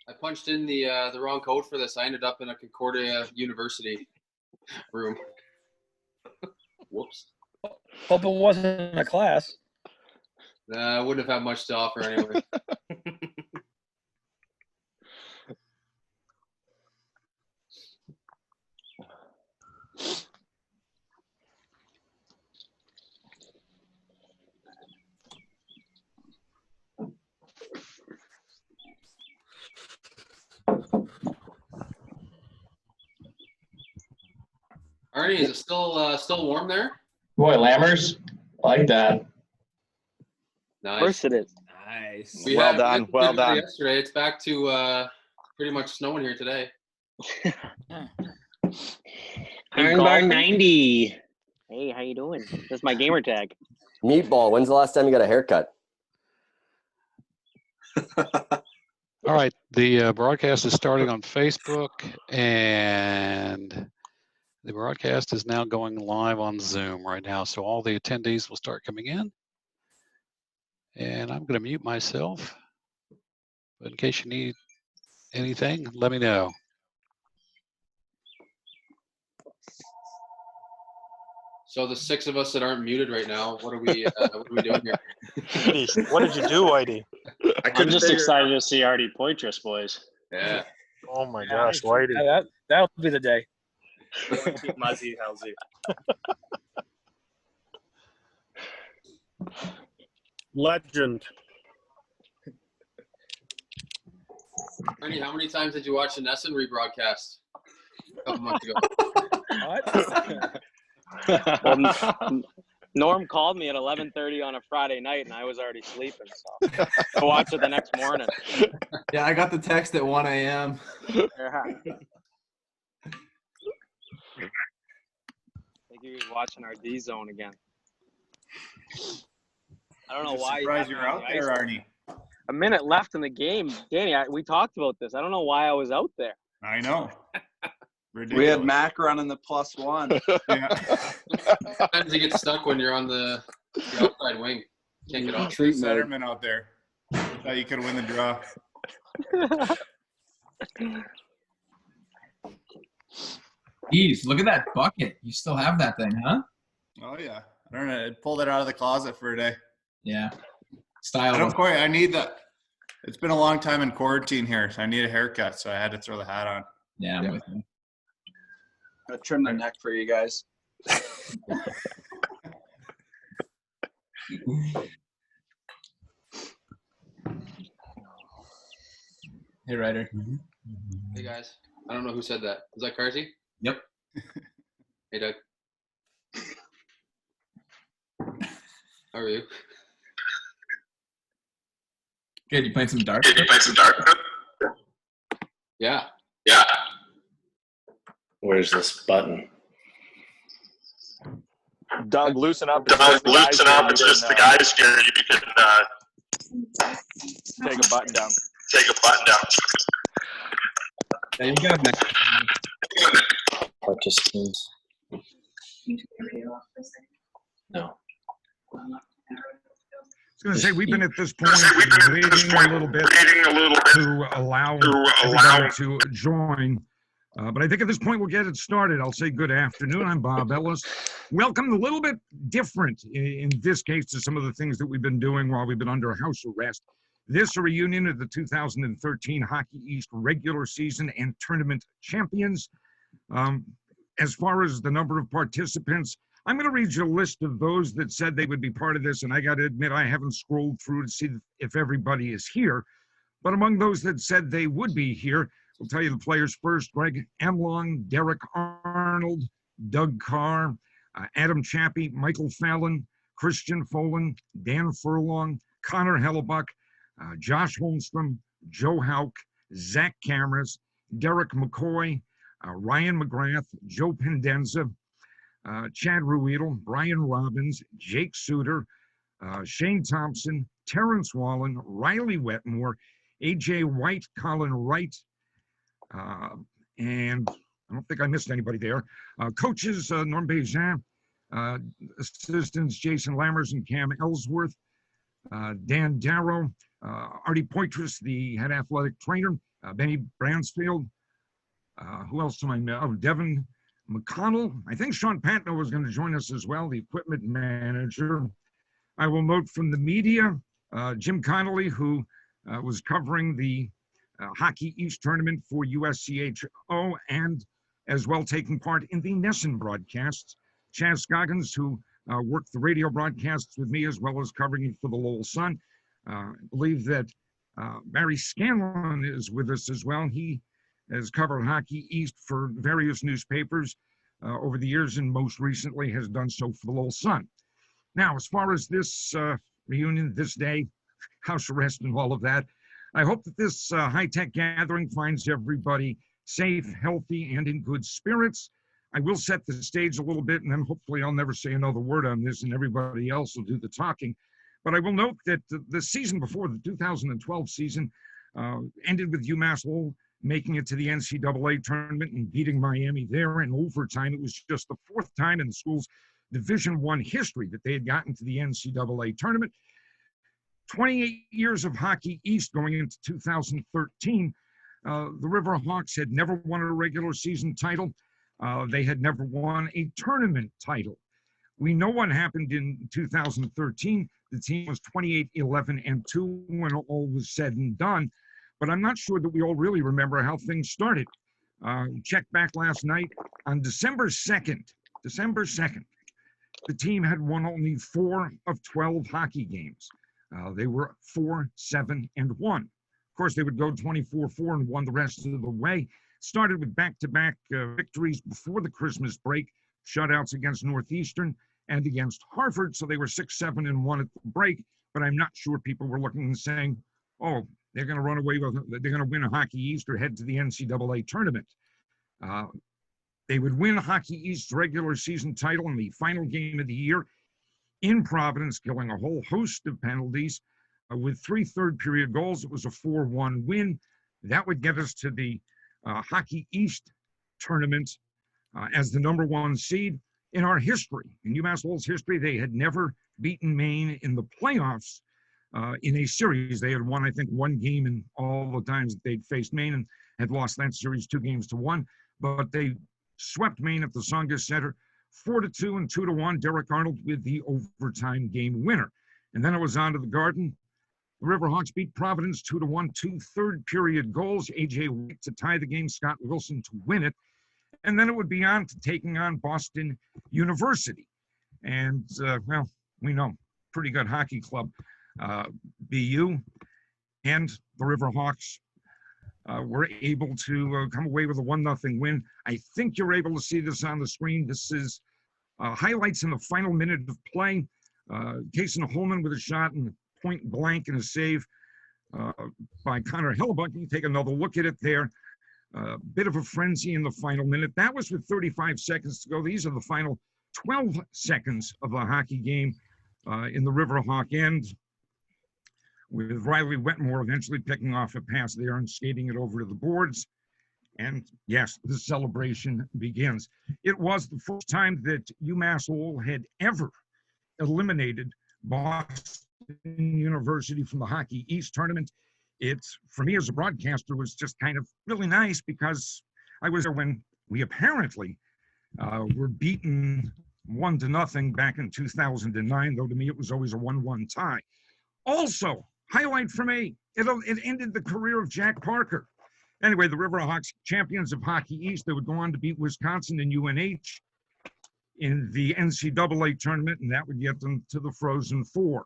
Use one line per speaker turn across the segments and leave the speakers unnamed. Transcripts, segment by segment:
I punched in the wrong code for this. I ended up in a Concordia University room. Whoops.
Hope it wasn't a class.
I wouldn't have had much to offer anyway. Arnie, is it still warm there?
Boy, Lammers, I like that.
Nice.
Of course it is.
Nice.
We
Well
had
done.
good
Well
weather
done.
Yesterday, it's back to pretty much snowing here today.
Ironbar
90.
Hey, how you doing? That's my gamer tag.
Meatball, when's the last time you got a haircut?
All right, the broadcast is starting on Facebook, and the broadcast is now going live on Zoom right now. So all the attendees will start coming in. And I'm going to mute myself. But in case you need anything, let me know.
So the 6 of us that aren't muted right now, what are we doing here?
What did you do, Whitey?
I'm just excited to see Artie Poitras, boys.
Yeah.
Oh my gosh, Whitey.
That'll be the day.
Muzzy Halsey.
Legend.
Ernie, how many times did you watch the Nesson rebroadcast a couple months ago?
What?
Well, Norm called me at 11:30 on a Friday night, and I was already sleeping, so I watched it the next morning.
Yeah, I got the text at 1 a.m.
Yeah. I think he was watching our D zone again. I don't know why.
Surprised you're out there, Arnie.
A minute left in the game, Danny. We talked about this. I don't know why I was out there.
I know.
Ridiculous. We had Mac running the +1.
Yeah.
Sometimes you get stuck when you're on the outside wing. Can't get off.
True centerman out there. Thought you could win the draw.
Jeez, look at that bucket. You still have that thing, huh?
Oh yeah. I don't know. I pulled it out of the closet for a day.
Yeah. Style.
I don't quite. I need that. It's been a long time in quarantine here, so I need a haircut. So I had to throw the hat on.
Yeah, I'm with you. I'll trim the neck for you guys. Hey, Ryder.
Hey guys, I don't know who said that. Was that Carsey?
Yep.
Hey Doug. How are you?
Good. You playing some dark?
Yeah.
Yeah. Where's this button?
Doug, loosen up.
Doug, loosen up. It's just the guys here. You can
take a button down.
Yeah, you got it.
Participants. No.
I was going to say, we've been at this point waiting a little bit to allow everybody to join. But I think at this point we'll get it started. I'll say good afternoon. I'm Bob Ellis. Welcome. A little bit different in this case to some of the things that we've been doing while we've been under house arrest. This a reunion of the 2013 Hockey East regular season and tournament champions. As far as the number of participants, I'm going to read you a list of those that said they would be part of this, and I got to admit I haven't scrolled through to see if everybody is here. But among those that said they would be here, we'll tell you the players first: Greg Amlong, Derek Arnold, Doug Carr, Adam Chappie, Michael Fallon, Christian Folan, Dan Furlong, Connor Hellebuck, Josh Holmstrom, Joe Hauk, Zach Cameras, Derek McCoy, Ryan McGrath, Joe Pendenza, Chad Ruedel, Brian Robbins, Jake Suter, Shane Thompson, Terrence Wallen, Riley Wetmore, AJ White, Colin Wright, and I don't think I missed anybody there. Coaches, Norm Bejan, assistants, Jason Lammers and Cam Ellsworth, Dan Darrow, Artie Poitras, the head athletic trainer, Benny Bransfield. Who else am I know? Oh, Devin McConnell. I think Sean Patno was going to join us as well, the equipment manager. I will note from the media, Jim Connolly, who was covering the Hockey East tournament for USCHO and as well taking part in the Nesson broadcasts. Chaz Scoggins, who worked the radio broadcasts with me as well as covering it for the Lowell Sun. I believe that Barry Scanlon is with us as well. He has covered Hockey East for various newspapers over the years and most recently has done so for the Lowell Sun. Now, as far as this reunion, this day, house arrest and all of that, I hope that this high-tech gathering finds everybody safe, healthy, and in good spirits. I will set the stage a little bit, and then hopefully I'll never say another word on this, and everybody else will do the talking. But I will note that the season before, the 2012 season, ended with UMass Lowell making it to the NCAA tournament and beating Miami there in overtime. It was just the fourth time in the school's Division I history that they had gotten to the NCAA tournament. 28 years of Hockey East going into 2013. The River Hawks had never won a regular season title. They had never won a tournament title. We know what happened in 2013. The team was 28-11-2 when all was said and done. But I'm not sure that we all really remember how things started. Checked back last night. On December 2nd, the team had won only 4 of 12 hockey games. They were 4-7-1. Of course, they would go 24-4-1 the rest of the way. Started with back-to-back victories before the Christmas break, shutouts against Northeastern and against Harvard. So they were 6-7-1 at the break. But I'm not sure people were looking and saying, oh, they're going to run away with, they're going to win a Hockey East or head to the NCAA tournament. They would win Hockey East's regular season title in the final game of the year in Providence, killing a whole host of penalties with 3 third-period goals. It was a 4-1 win. That would get us to the Hockey East tournament as the #1 seed in our history. In UMass Lowell's history, they had never beaten Maine in the playoffs in a series. They had won, I think, 1 game in all the times that they'd faced Maine and had lost that series 2-1. But they swept Maine at the Tsongas Center 4-2 and 2-1. Derek Arnold with the overtime game winner. And then it was on to the Garden. The Riverhawks beat Providence 2-1, 2 third-period goals. A.J. White to tie the game, Scott Wilson to win it. And then it would be on to taking on Boston University. And, well, we know, pretty good hockey club. BU and the Riverhawks were able to come away with a 1-0 win. I think you're able to see this on the screen. This is highlights in the final minute of play. Kason Holman with a shot and point blank and a save by Connor Hellebuck. You can take another look at it there. Bit of a frenzy in the final minute. That was with 35 seconds to go. These are the final 12 seconds of the hockey game in the Riverhawk end, with Riley Wetmore eventually picking off a pass there and skating it over to the boards. And yes, the celebration begins. It was the first time that UMass Lowell had ever eliminated Boston University from the Hockey East tournament. It's, for me as a broadcaster, was just kind of really nice because I was there when we apparently were beaten 1-0 back in 2009, though to me it was always a 1-1 tie. Also, highlight for me, it ended the career of Jack Parker. Anyway, the Riverhawks, champions of Hockey East, they would go on to beat Wisconsin and UNH in the NCAA tournament, and that would get them to the Frozen Four.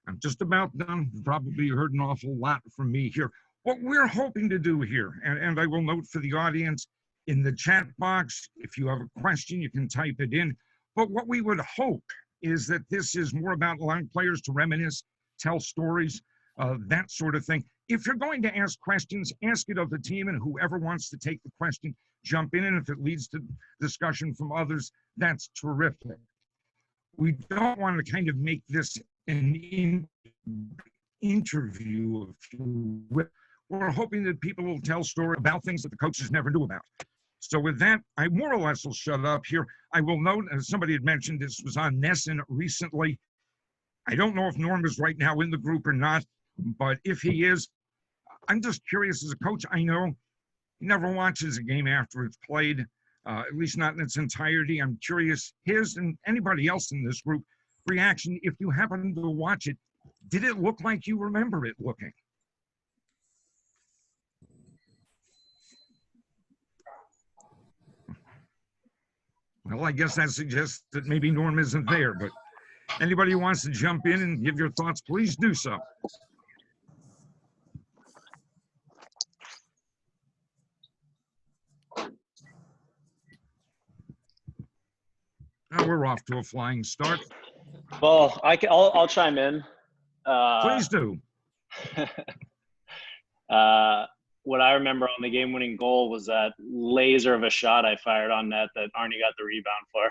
I'm just about done. You've probably heard an awful lot from me here. What we're hoping to do here, and I will note for the audience in the chat box, if you have a question, you can type it in. But what we would hope is that this is more about allowing players to reminisce, tell stories, that sort of thing. If you're going to ask questions, ask it of the team, and whoever wants to take the question, jump in. And if it leads to discussion from others, that's terrific. We don't want to kind of make this an interview, if you will. We're hoping that people will tell stories about things that the coaches never knew about. So with that, I more or less will shut up here. I will note, as somebody had mentioned, this was on Nesson recently. I don't know if Norm is right now in the group or not, but if he is, I'm just curious as a coach. I know he never watches a game after it's played, at least not in its entirety. I'm curious his and anybody else in this group reaction if you happen to watch it. Did it look like you remember it looking? Well, I guess that suggests that maybe Norm isn't there, but anybody who wants to jump in and give your thoughts, please do so. Now we're off to a flying start.
Well, I'll chime in.
Please do.
What I remember on the game-winning goal was that laser of a shot I fired on net that Arnie got the rebound for.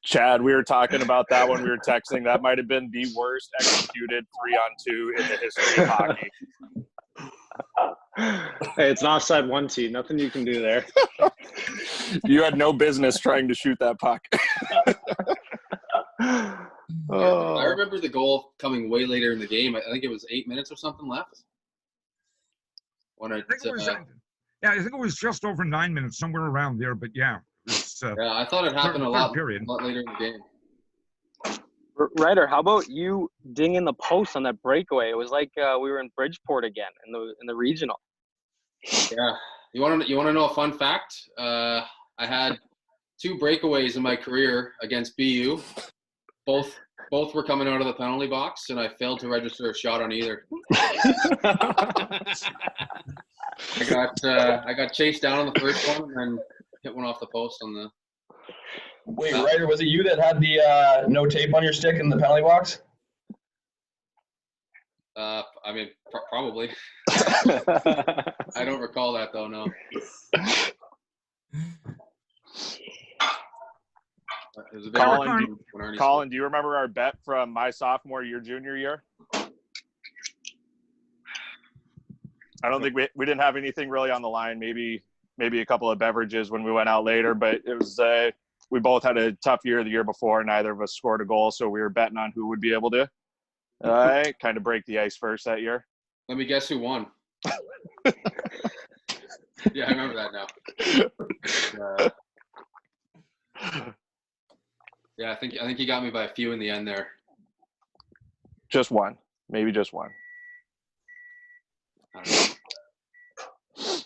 Chad, we were talking about that when we were texting. That might have been the worst executed 3-on-2 in the history of hockey.
Hey, it's an offside 1-T. Nothing you can do there.
You had no business trying to shoot that puck.
I remember the goal coming way later in the game. I think it was 8 minutes or something left. When I think
I think it was just over 9 minutes, somewhere around there. But yeah,
yeah, I thought it happened a lot later in the game.
Ryder, how about you dinging the post on that breakaway? It was like we were in Bridgeport again in the regional.
Yeah, you want to know a fun fact? I had 2 breakaways in my career against BU. Both were coming out of the penalty box, and I failed to register a shot on either. I got chased down on the first one and hit one off the post on the.
Wait, Ryder, was it you that had the no tape on your stick in the penalty box?
I mean, probably. I don't recall that though. No.
Colin, do you remember our bet from my sophomore year, junior year? I don't think we didn't have anything really on the line. Maybe a couple of beverages when we went out later, but it was we both had a tough year the year before. Neither of us scored a goal, so we were betting on who would be able to kind of break the ice first that year.
Let me guess who won. Yeah, I remember that now. Yeah, I think he got me by a few in the end there.
Just one, maybe just one.
I don't know.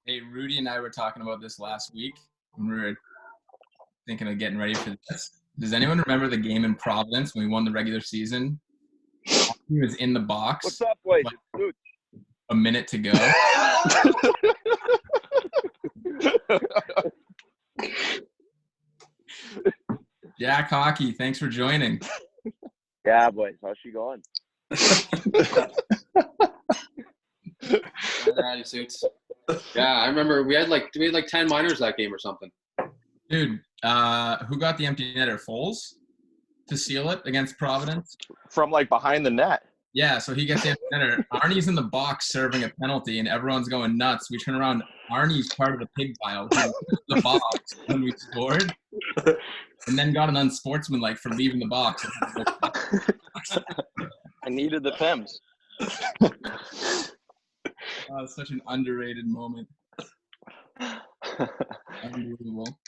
Hey, Rudy and I were talking about this last week when we were thinking of getting ready for this. Does anyone remember the game in Providence when we won the regular season? He was in the box.
What's up, boys?
Like a minute to go. Jack Hockey, thanks for joining.
Yeah, boys. How's she going?
Suits. Yeah, I remember we had like 10 minors that game or something.
Dude, who got the empty netter? Foles to seal it against Providence?
From like behind the net.
Yeah, so he gets the empty netter. Arnie's in the box serving a penalty, and everyone's going nuts. We turn around. Arnie's part of the pig pile. He was in the box when we scored, and then got an unsportsmanlike for leaving the box.
I needed the Pims.
Oh, such an underrated moment. Unbelievable.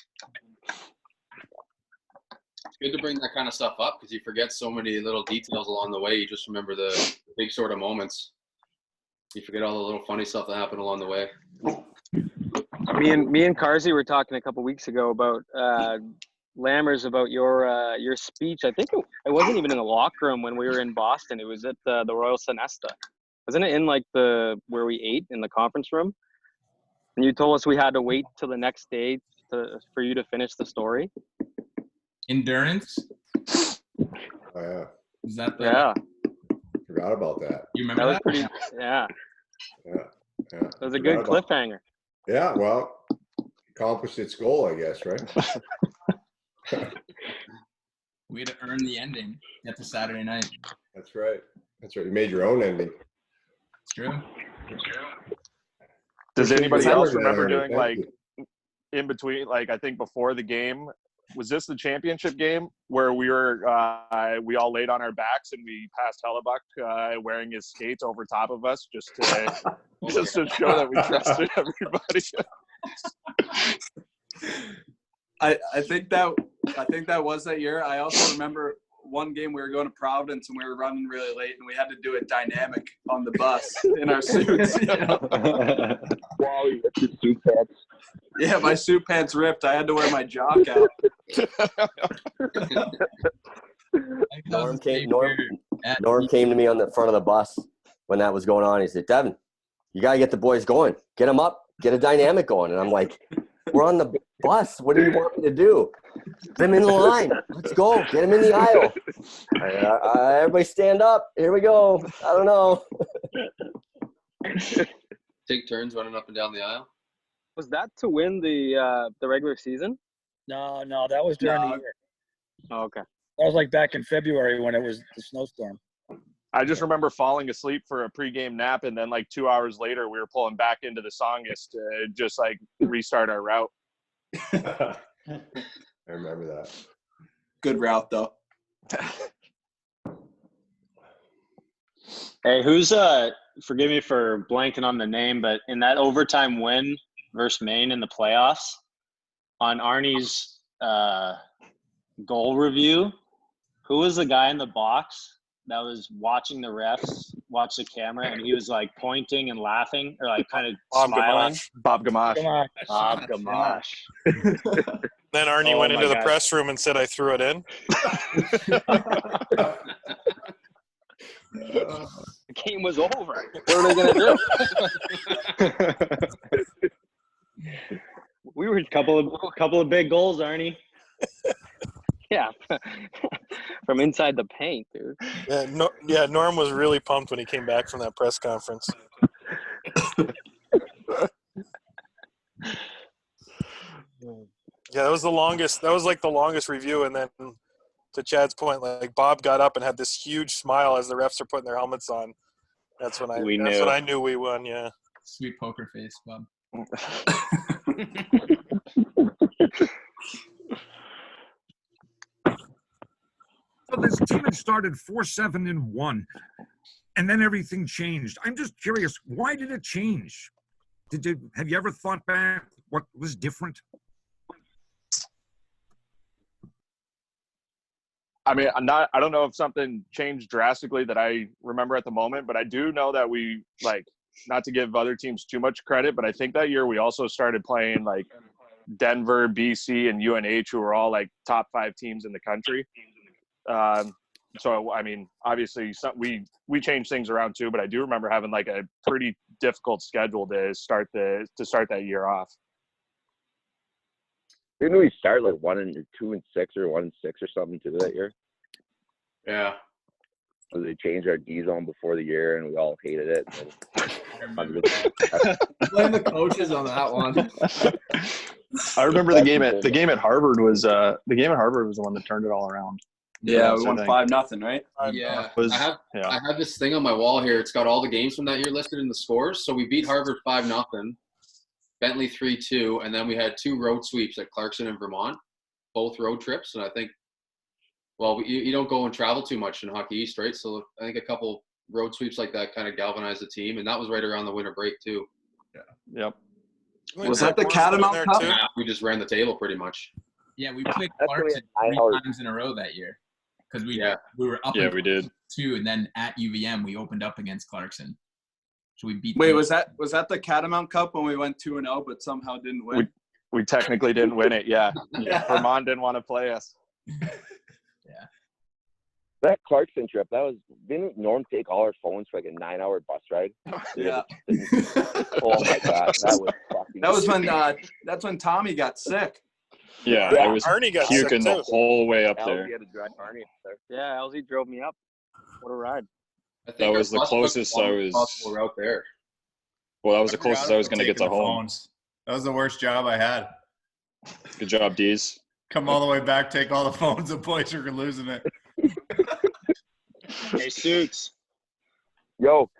It's good to bring that kind of stuff up because you forget so many little details along the way. You just remember the big sort of moments. You forget all the little funny stuff that happened along the way.
Me and Carsey were talking a couple weeks ago about Lammers, about your speech. I think it wasn't even in the locker room when we were in Boston. It was at the Royal Sonesta. Wasn't it in like where we ate in the conference room? And you told us we had to wait till the next day for you to finish the story.
Endurance?
Oh, yeah.
Is that the?
Yeah.
Forgot about that.
You remember that?
Was pretty, yeah.
Yeah.
It was a good cliffhanger.
Yeah, well, accomplished its goal, I guess, right?
We had to earn the ending at the Saturday night.
That's right. That's right. You made your own ending.
It's true.
Does anybody else remember doing like in between, like I think before the game, was this the championship game where we all laid on our backs and we passed Hellebuck wearing his skates over top of us just to show that we trusted everybody?
I think that was that year. I also remember one game we were going to Providence and we were running really late and we had to do it dynamic on the bus in our suits. You know?
Wally, that's your suit pants.
Yeah, my suit pants ripped. I had to wear my jock out.
Norm came to me on the front of the bus when that was going on. He said, "Devin, you got to get the boys going. Get them up. Get a dynamic going." And I'm like, "We're on the bus. What do you want me to do? Get them in the line. Let's go. Get them in the aisle. Everybody stand up. Here we go. I don't know."
Take turns running up and down the aisle.
Was that to win the regular season?
No, that was during the year.
Oh, okay.
That was like back in February when it was the snowstorm.
I just remember falling asleep for a pregame nap, and then like 2 hours later, we were pulling back into the Songus to just like restart our route.
I remember that.
Good route, though.
Hey, who's forgive me for blanking on the name, but in that overtime win versus Maine in the playoffs, on Arnie's goal review, who was the guy in the box that was watching the refs watch the camera, and he was like pointing and laughing or like kind of smiling?
Bob Gamache.
Bob Gamache.
Then Arnie went into the press room and said, "I threw it in."
The game was over. What are they gonna do?
We were a couple of big goals, Arnie.
Yeah, from inside the paint, dude.
Yeah, Norm was really pumped when he came back from that press conference. Yeah, that was the longest. That was like the longest review, and then to Chad's point, like Bob got up and had this huge smile as the refs are putting their helmets on. That's when I knew we won. Yeah.
Sweet poker face, Bob.
So this team had started 4-7-1, and then everything changed. I'm just curious, why did it change? Have you ever thought back what was different?
I mean, I don't know if something changed drastically that I remember at the moment, but I do know that we, like, not to give other teams too much credit, but I think that year we also started playing like Denver, BC, and UNH, who were all like top 5 teams in the country. So, I mean, obviously we changed things around too, but I do remember having like a pretty difficult schedule to start that year off.
Didn't we start like 1-2-6 or 1-6 or something too that year?
Yeah.
So they changed our D zone before the year, and we all hated it.
Blame the coaches on that one.
I remember the game at Harvard was the one that turned it all around.
Yeah, we won 5-0, right?
Yeah. I have this thing on my wall here. It's got all the games from that year listed in the scores. So we beat Harvard 5-0, Bentley 3-2, and then we had 2 road sweeps at Clarkson and Vermont, both road trips. And I think, well, you don't go and travel too much in Hockey East, right? So I think a couple road sweeps like that kind of galvanized the team, and that was right around the winter break too.
Yeah. Yep.
Was that the Catamount Cup?
Yeah, we just ran the table pretty much.
Yeah, we played Clarkson 3 times in a row that year because we were up.
Yeah, we did
2, and then at UVM we opened up against Clarkson. So we beat.
Wait, was that the Catamount Cup when we went 2-0 but somehow didn't win?
We technically didn't win it. Yeah. Vermont didn't want to play us.
Yeah.
That Clarkson trip, didn't Norm take all our phones for like a 9-hour bus ride?
Yeah.
Oh my gosh, that was fucking.
That's when Tommy got sick.
Yeah, I was puking the whole way up there.
Had to drive Arnie up there.
Yeah, LZ drove me up. What a ride!
That was the closest I was.
Route there.
Well, that was the closest I was going to get to home.
That was the worst job I had.
Good job, Dees.
Come all the way back, take all the phones, the boys are losing it.
Hey, Suits.
Yo.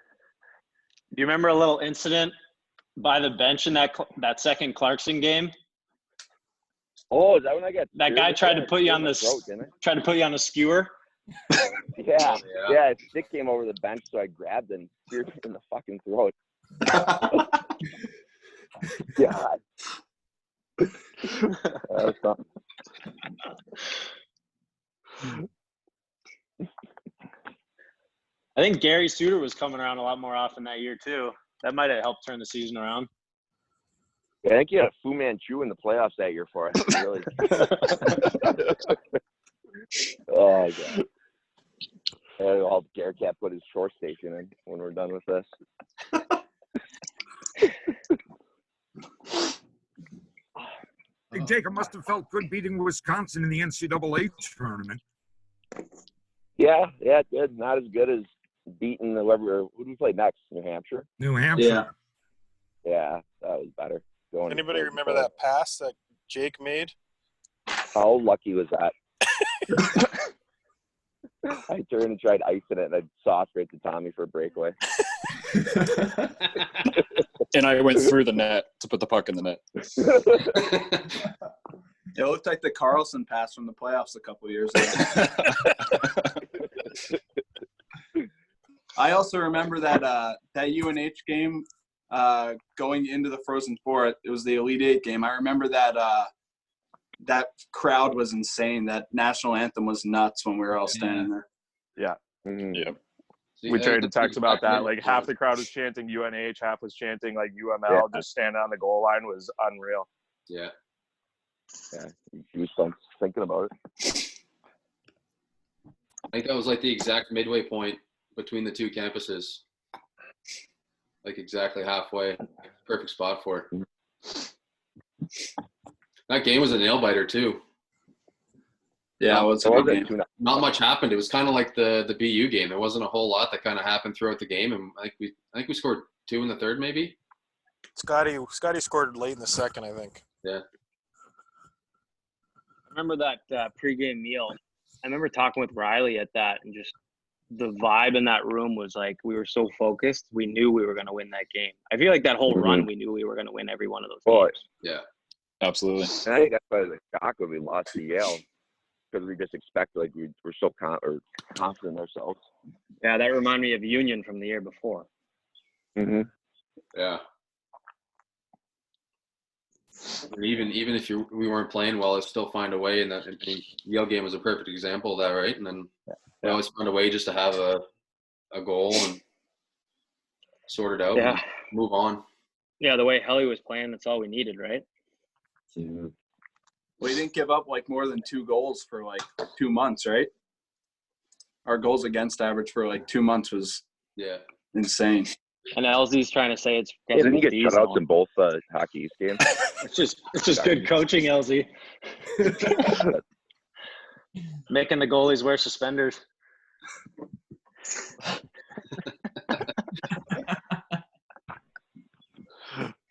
Do you remember a little incident by the bench in that second Clarkson game?
Oh, is that when I got
That guy tried to put you on the tried to put you on a skewer.
Yeah, yeah. A stick came over the bench, so I grabbed it and speared him in the fucking throat. God. That was something.
I think Gary Suter was coming around a lot more often that year too. That might have helped turn the season around.
Yeah, I think you had a Fu Manchu in the playoffs that year for us. Really. Oh god. I'll help Garrett Cat put his shore station in when we're done with this.
Hey, Jake, it must have felt good beating Wisconsin in the NCAA tournament.
Yeah, it did. Not as good as beating whoever. Who do we play next? New Hampshire.
New Hampshire.
Yeah, that was better.
Anybody remember that pass that Jake made?
How lucky was that? I turned and tried icing it, and I soft right to Tommy for a breakaway.
And I went through the net to put the puck in the net.
It looked like the Carlson pass from the playoffs a couple years ago. I also remember that UNH game going into the Frozen Four. It was the Elite Eight game. I remember that that crowd was insane. That national anthem was nuts when we were all standing there.
Yeah.
Mm-hmm.
Yeah.
We traded texts about that. Like half the crowd was chanting UNH, half was chanting like UML. Just standing on the goal line was unreal.
Yeah.
Yeah. Goosebumps thinking about it.
I think that was like the exact midway point between the two campuses. Like exactly halfway. Perfect spot for it. That game was a nail biter too.
Yeah, it was a good game.
Not much happened. It was kind of like the BU game. There wasn't a whole lot that kind of happened throughout the game, and I think we scored 2 in the third, maybe.
Scotty scored late in the second, I think.
Yeah.
I remember that pregame meal. I remember talking with Riley at that, and just the vibe in that room was like we were so focused. We knew we were going to win that game. I feel like that whole run, we knew we were going to win every one of those games.
Yeah.
Absolutely.
And I think that's why the shock when we lost to Yale, because we just expected, like, we're so confident in ourselves.
Yeah, that reminded me of Union from the year before.
Mm-hmm.
Yeah. Even if we weren't playing well, I'd still find a way. And the Yale game was a perfect example of that, right? And then we always find a way just to have a goal and sort it out and move on.
Yeah, the way Helly was playing, that's all we needed, right?
Mm-hmm.
We didn't give up like more than 2 goals for like 2 months, right? Our goals against average for like 2 months was insane.
And LZ's trying to say it's
because didn't get shutouts in both Hockey East games.
It's just good coaching, LZ. Making the goalies wear suspenders.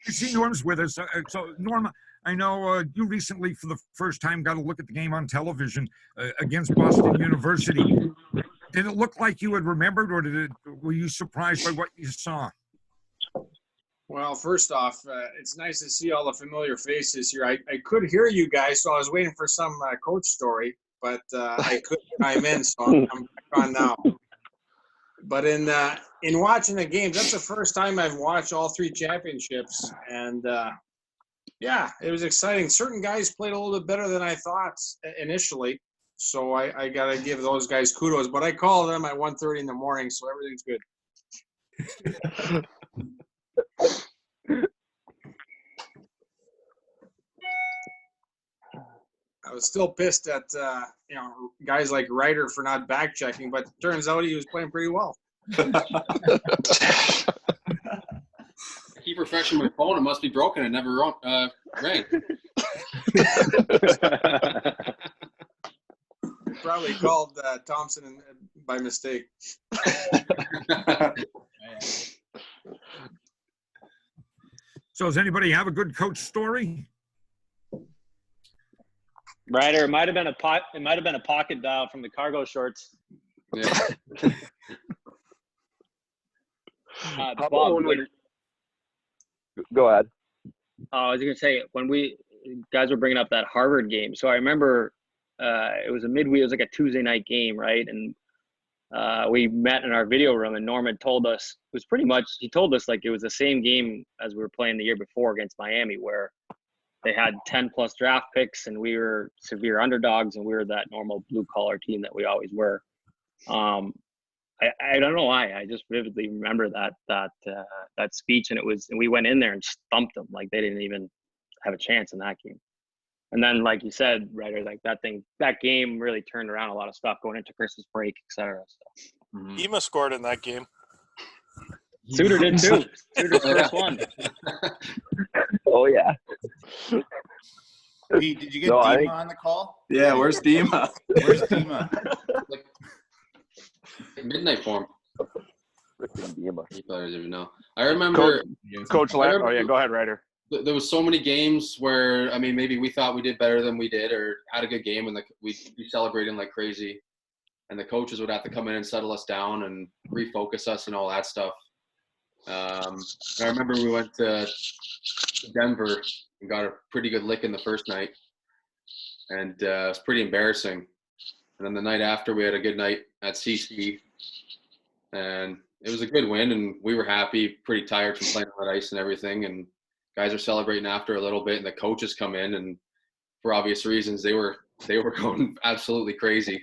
You see, Norm's with us. So, Norm, I know you recently, for the first time, got a look at the game on television against Boston University. Did it look like you had remembered, or were you surprised by what you saw?
Well, first off, it's nice to see all the familiar faces here. I could hear you guys, so I was waiting for some coach story, but I couldn't chime in, so I'm back on now. But in watching the games, that's the first time I've watched all 3 championships, and yeah, it was exciting. Certain guys played a little bit better than I thought initially, so I got to give those guys kudos. But I called them at 1:30 in the morning, so everything's good. I was still pissed at guys like Ryder for not back checking, but turns out he was playing pretty well.
Keep refreshing my phone. It must be broken. It never rang.
Probably called Thompson by mistake.
So does anybody have a good coach story?
Ryder, it might have been a pocket dial from the cargo shorts.
Yeah.
Bob, go ahead.
I was going to say, when we guys were bringing up that Harvard game. So I remember it was a midweek. It was like a Tuesday night game, right? And we met in our video room, and Norman told us it was pretty much. He told us like it was the same game as we were playing the year before against Miami, where they had 10+ draft picks, and we were severe underdogs, and we were that normal blue collar team that we always were. I don't know why. I just vividly remember that speech, and we went in there and stumped them. Like they didn't even have a chance in that game. And then, like you said, Ryder, like that game really turned around a lot of stuff going into Christmas break, et cetera. So.
Ema scored in that game.
Suter did too. Suter's first one.
Oh yeah.
Pete, did you get Dima on the call?
Yeah, where's Dima?
Where's Dima?
Midnight form.
Dima.
You probably didn't know. I remember
Coach Lamb. Oh yeah, go ahead, Ryder.
There was so many games where, I mean, maybe we thought we did better than we did or had a good game, and we'd be celebrating like crazy, and the coaches would have to come in and settle us down and refocus us and all that stuff. I remember we went to Denver and got a pretty good lick in the first night, and it was pretty embarrassing. And then the night after, we had a good night at CC, and it was a good win, and we were happy, pretty tired from playing on that ice and everything, and guys are celebrating after a little bit, and the coaches come in, and for obvious reasons, they were going absolutely crazy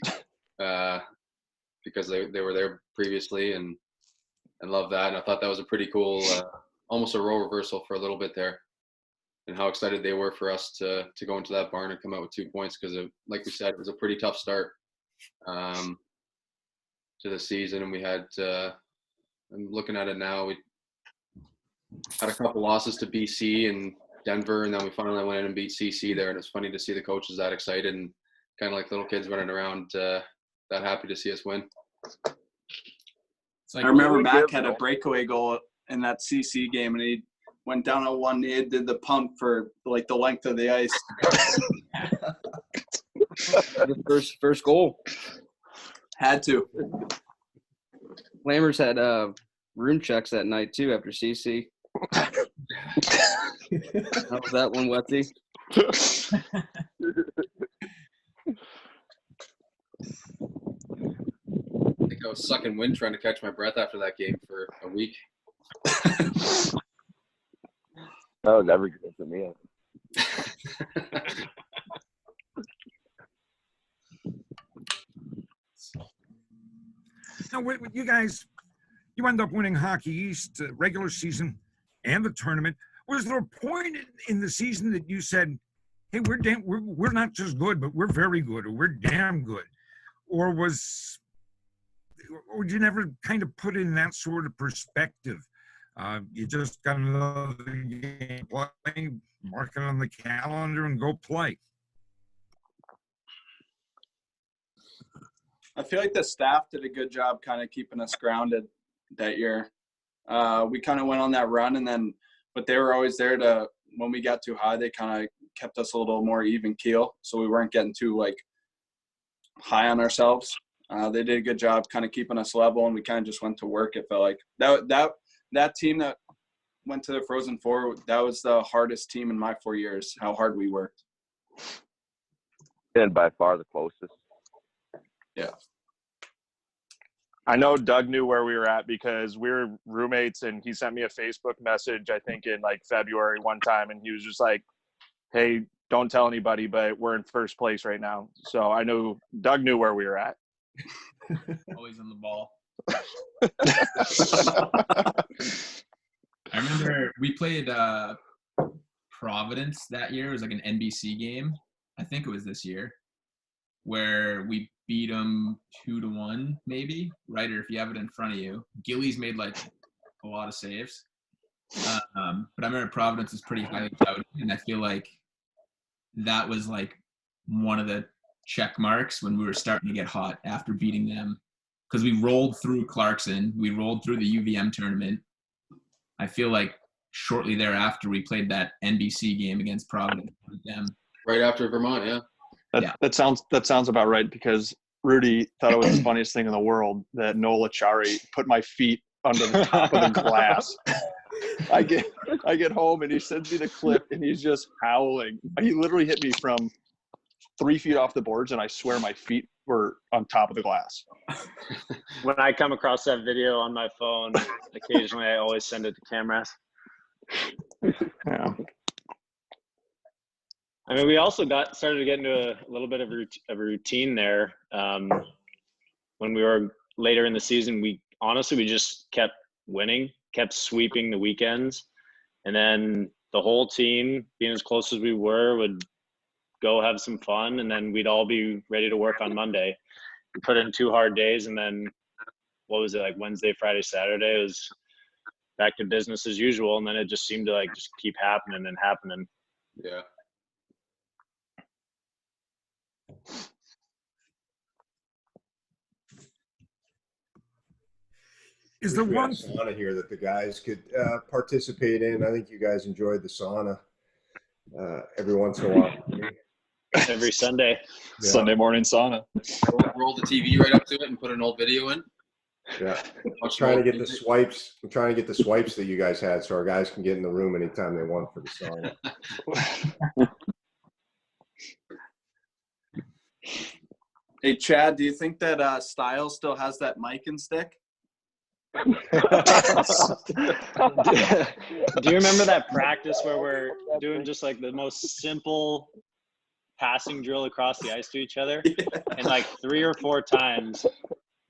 because they were there previously and loved that. And I thought that was a pretty cool, almost a role reversal for a little bit there, and how excited they were for us to go into that barn and come out with 2 points because, like we said, it was a pretty tough start to the season, and we had. I'm looking at it now. We had a couple losses to BC and Denver, and then we finally went in and beat CC there. And it's funny to see the coaches that excited and kind of like little kids running around that happy to see us win.
I remember Mac had a breakaway goal in that CC game, and he went down on one knee and did the pump for like the length of the ice.
The first goal.
Had to.
Lammers had room checks that night too after CC. How was that one, Wetzy?
I think I was sucking wind trying to catch my breath after that game for a week.
That was every good for me.
Now, you guys, you end up winning Hockey East regular season and the tournament. Was there a point in the season that you said, "Hey, we're not just good, but we're very good, or we're damn good," or you never kind of put in that sort of perspective? You just got another game play, mark it on the calendar, and go play.
I feel like the staff did a good job kind of keeping us grounded that year. We kind of went on that run, but they were always there to, when we got too high, they kind of kept us a little more even keel, so we weren't getting too like high on ourselves. They did a good job kind of keeping us level, and we kind of just went to work. It felt like that team that went to the Frozen Four, that was the hardest team in my 4 years, how hard we worked.
And by far the closest.
Yeah.
I know Doug knew where we were at because we were roommates, and he sent me a Facebook message, I think in like February one time, and he was just like, "Hey, don't tell anybody, but we're in first place right now." So I knew Doug knew where we were at.
Always on the ball. I remember we played Providence that year. It was like an NBC game. I think it was this year, where we beat them 2-1, maybe. Ryder, if you have it in front of you. Gillies made like a lot of saves. But I remember Providence is pretty highly touted, and I feel like that was like one of the check marks when we were starting to get hot after beating them, because we rolled through Clarkson, we rolled through the UVM tournament. I feel like shortly thereafter we played that NBC game against Providence with them.
Right after Vermont, yeah.
That sounds about right, because Rudy thought it was the funniest thing in the world that Nola Chari put my feet under the top of the glass. I get home and he sends me the clip and he's just howling. He literally hit me from 3 feet off the boards, and I swear my feet were on top of the glass.
When I come across that video on my phone, occasionally I always send it to cameras.
Yeah.
I mean, we also started to get into a little bit of a routine there. When we were later in the season, we just kept winning, kept sweeping the weekends. And then the whole team, being as close as we were, would go have some fun. And then we'd all be ready to work on Monday. We put in 2 hard days. And then, what was it, like Wednesday, Friday, Saturday? It was back to business as usual. And then it just seemed to like just keep happening and happening.
Yeah.
Is there
We had
one
a sauna here that the guys could participate in? I think you guys enjoyed the sauna every once in a while.
Every Sunday.
Yeah.
Sunday morning sauna.
Roll the TV right up to it and put an old video in.
Yeah. I'm trying to get the swipes. I'm trying to get the swipes that you guys had, so our guys can get in the room anytime they want for the sauna.
Hey, Chad, do you think that Styles still has that mic and stick?
Do you remember that practice where we're doing just like the most simple passing drill across the ice to each other? And like 3 or 4 times,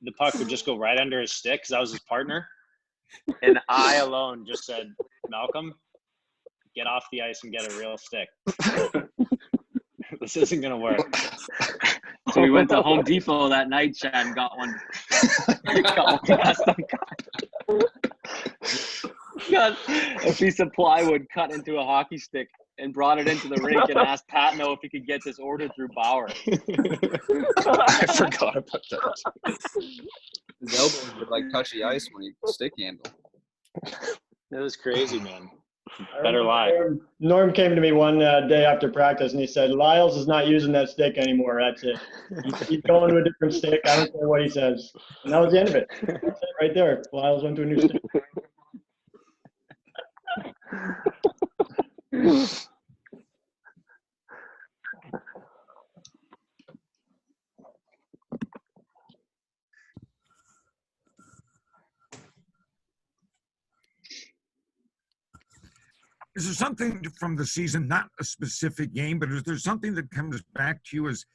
the puck would just go right under his stick because I was his partner. And I alone just said, Malcolm, get off the ice and get a real stick. This isn't going to work.
So we went to Home Depot that night, Chad, and got one. Got a piece of plywood cut into a hockey stick and brought it into the rink and asked Patno if he could get this ordered through Bauer.
I forgot about that.
His elbows would like touch the ice when he stick handle.
It was crazy, man. Better lie.
Norm came to me one day after practice and he said, Lyles is not using that stick anymore. That's it. He's going to a different stick. I don't care what he says. And that was the end of it. That's it right there. Lyles went to a new stick.
Is there something from the season, not a specific game, but is there something that comes back to you as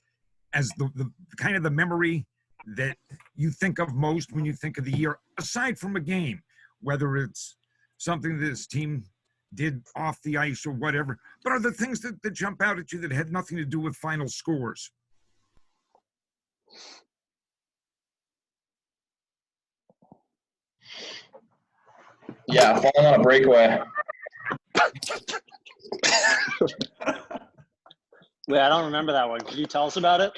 the kind of the memory that you think of most when you think of the year, aside from a game, whether it's something this team did off the ice or whatever, but are there things that jump out at you that had nothing to do with final scores?
Yeah, falling on a breakaway.
Wait, I don't remember that one. Could you tell us about it?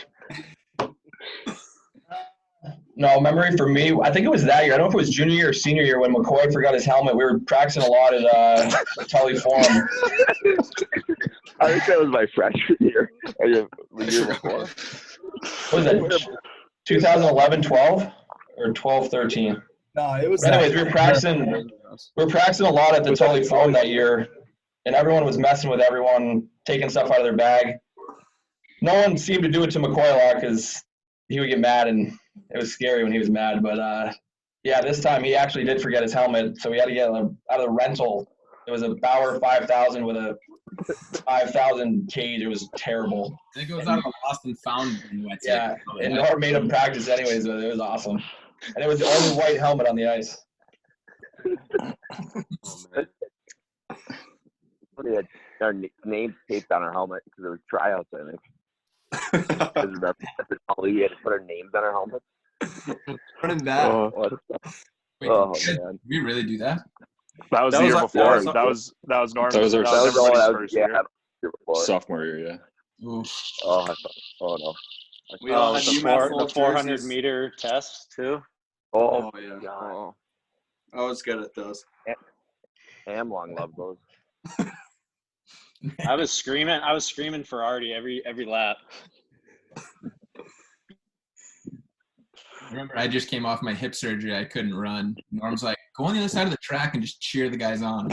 No, memory for me, I think it was that year. I don't know if it was junior year or senior year when McCoy forgot his helmet. We were practicing a lot at Tully Forum.
I think that was my freshman year. Or the year before.
What was that? 2011-12 or 12-13?
No, it was.
Anyways, we were practicing a lot at the Tully Forum that year, and everyone was messing with everyone, taking stuff out of their bag. No one seemed to do it to McCoy a lot because he would get mad, and it was scary when he was mad. But yeah, this time he actually did forget his helmet, so we had to get out of the rental. It was a Bauer 5000 with a 5,000 cage. It was terrible.
I think it was out of a lost and found.
Yeah, and Norm made him practice anyways, but it was awesome. And it was the only white helmet on the ice.
We had our names taped on our helmet because it was tryouts, I think. That's all we had to put our names on our helmets.
Running that.
Wait, did we really do that?
That was the year before. That was Norm.
That was our
everybody's first year.
Sophomore year, yeah.
Oh, I thought, oh no.
We all had the 400 meter test too.
Oh,
yeah.
God.
I was good at those.
Amlong loved those.
I was screaming for Artie every lap.
I remember I just came off my hip surgery. I couldn't run. Norm's like, Go on the other side of the track and just cheer the guys on.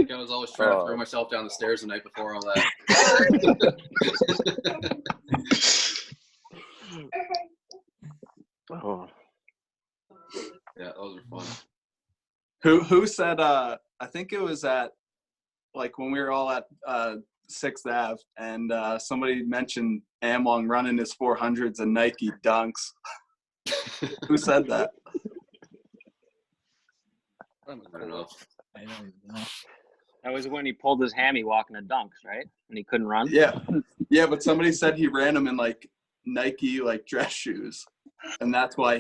I was always trying to throw myself down the stairs the night before all that.
Oh.
Yeah, those are fun.
Who said? I think it was at like when we were all at 6th Ave, and somebody mentioned Amlong running his 400s and Nike dunks. Who said that?
I don't know.
That was when he pulled his hammy walking the dunks, right? When he couldn't run.
Yeah, but somebody said he ran them in like Nike like dress shoes, and that's why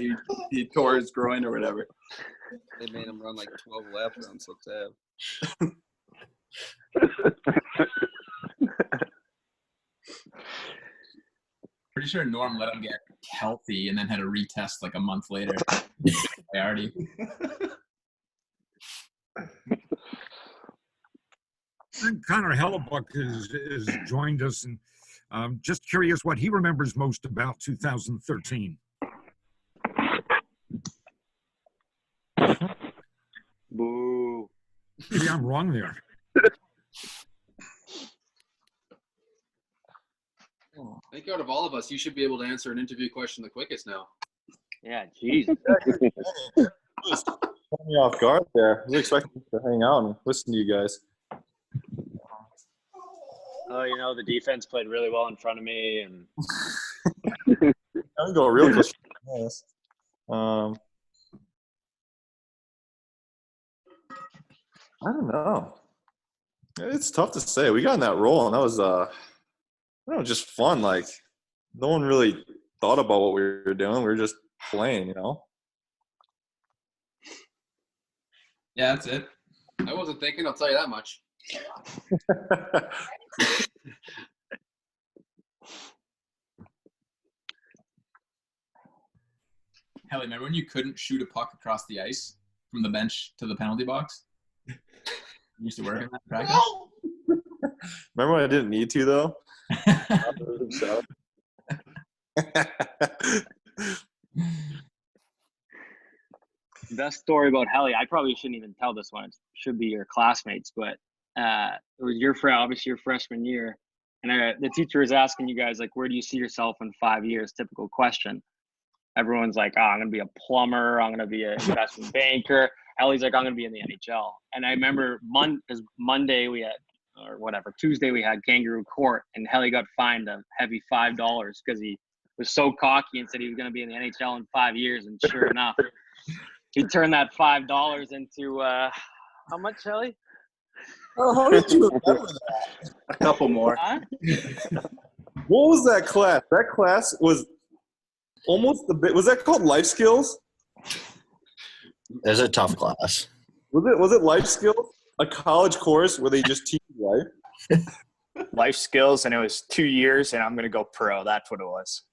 he tore his groin or whatever.
They made him run like 12 laps on 6th Ave.
Pretty sure Norm let him get healthy and then had a retest like a month later. Priority.
Connor Hellebuck has joined us, and just curious what he remembers most about 2013.
Boo.
Maybe I'm wrong there.
I think out of all of us, you should be able to answer an interview question the quickest now.
Yeah, jeez.
Caught me off guard there. I was expecting to hang out and listen to you guys.
Oh, you know, the defense played really well in front of me, and
I'm going real close. Yes. I don't know. It's tough to say. We got in that role, and that was just fun. Like, no one really thought about what we were doing. We were just playing, you know.
Yeah, that's it.
I wasn't thinking, I'll tell you that much.
Hell, remember when you couldn't shoot a puck across the ice from the bench to the penalty box? You used to work in that practice?
Remember when I didn't need to, though?
best story about Helly, I probably shouldn't even tell this one. It should be your classmates, but it was obviously your freshman year. And the teacher was asking you guys, like, where do you see yourself in 5 years? Typical question. Everyone's like, oh, I'm going to be a plumber. I'm going to be an investment banker. Helly's like, I'm going to be in the NHL. And I remember Monday we had, or whatever, Tuesday we had Kangaroo Court, and Helly got fined a heavy $5 because he was so cocky and said he was going to be in the NHL in 5 years. And sure enough, he turned that $5 into how much, Helly?
Oh, how did you remember that?
A couple more.
Huh?
What was that class? That class was almost was that called life skills?
It's a tough class.
Was it life skills? A college course where they just teach you life?
Life skills, and it was 2 years, and I'm going to go pro. That's what it was.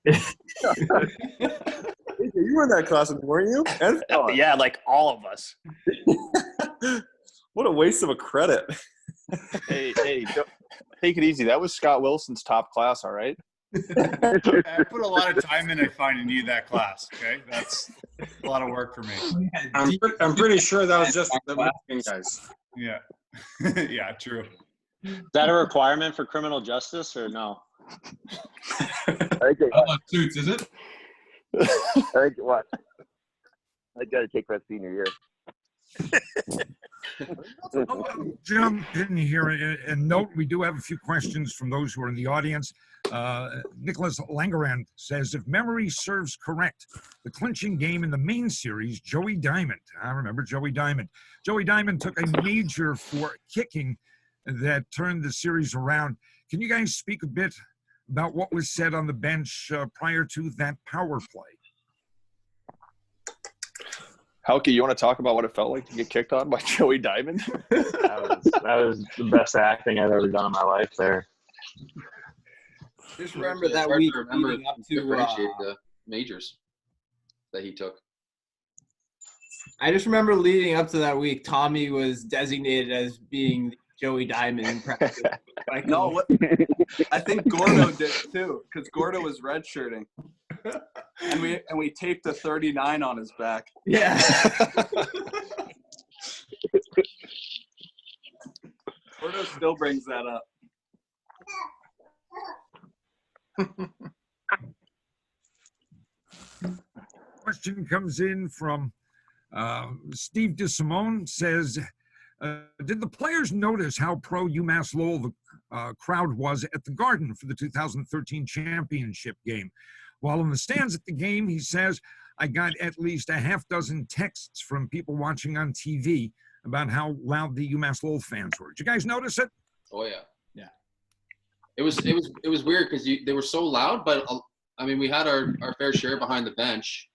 You were in that class, weren't you?
Yeah, like all of us.
What a waste of a credit.
Hey, take it easy. That was Scott Wilson's top class, all right?
I put a lot of time into finding you that class. Okay, that's a lot of work for me.
I'm pretty sure that was just the Michigan guys.
Yeah, yeah, true.
Is that a requirement for criminal justice or no?
Suits, is it?
I think what? I got to take that senior year.
Jump in here and note we do have a few questions from those who are in the audience. Nicholas Langerand says, if memory serves correct, the clinching game in the main series, Joey Diamond. I remember Joey Diamond. Joey Diamond took a major for kicking that turned the series around. Can you guys speak a bit about what was said on the bench prior to that power play?
Halky, you want to talk about what it felt like to get kicked on by Joey Diamond?
That was the best acting I've ever done in my life there.
Just remember that week leading up to
differentiate the majors that he took.
I just remember leading up to that week, Tommy was designated as being Joey Diamond in practice.
No, I think Gordo did too, because Gordo was redshirting. And we taped a 39 on his back.
Yeah.
Porto still brings that up.
Question comes in from Steve DeSimone. Says, did the players notice how pro UMass Lowell the crowd was at the Garden for the 2013 championship game? While in the stands at the game, he says, I got at least a half dozen texts from people watching on TV about how loud the UMass Lowell fans were. Did you guys notice it?
Oh yeah.
Yeah.
It was weird because they were so loud, but I mean we had our fair share behind the bench,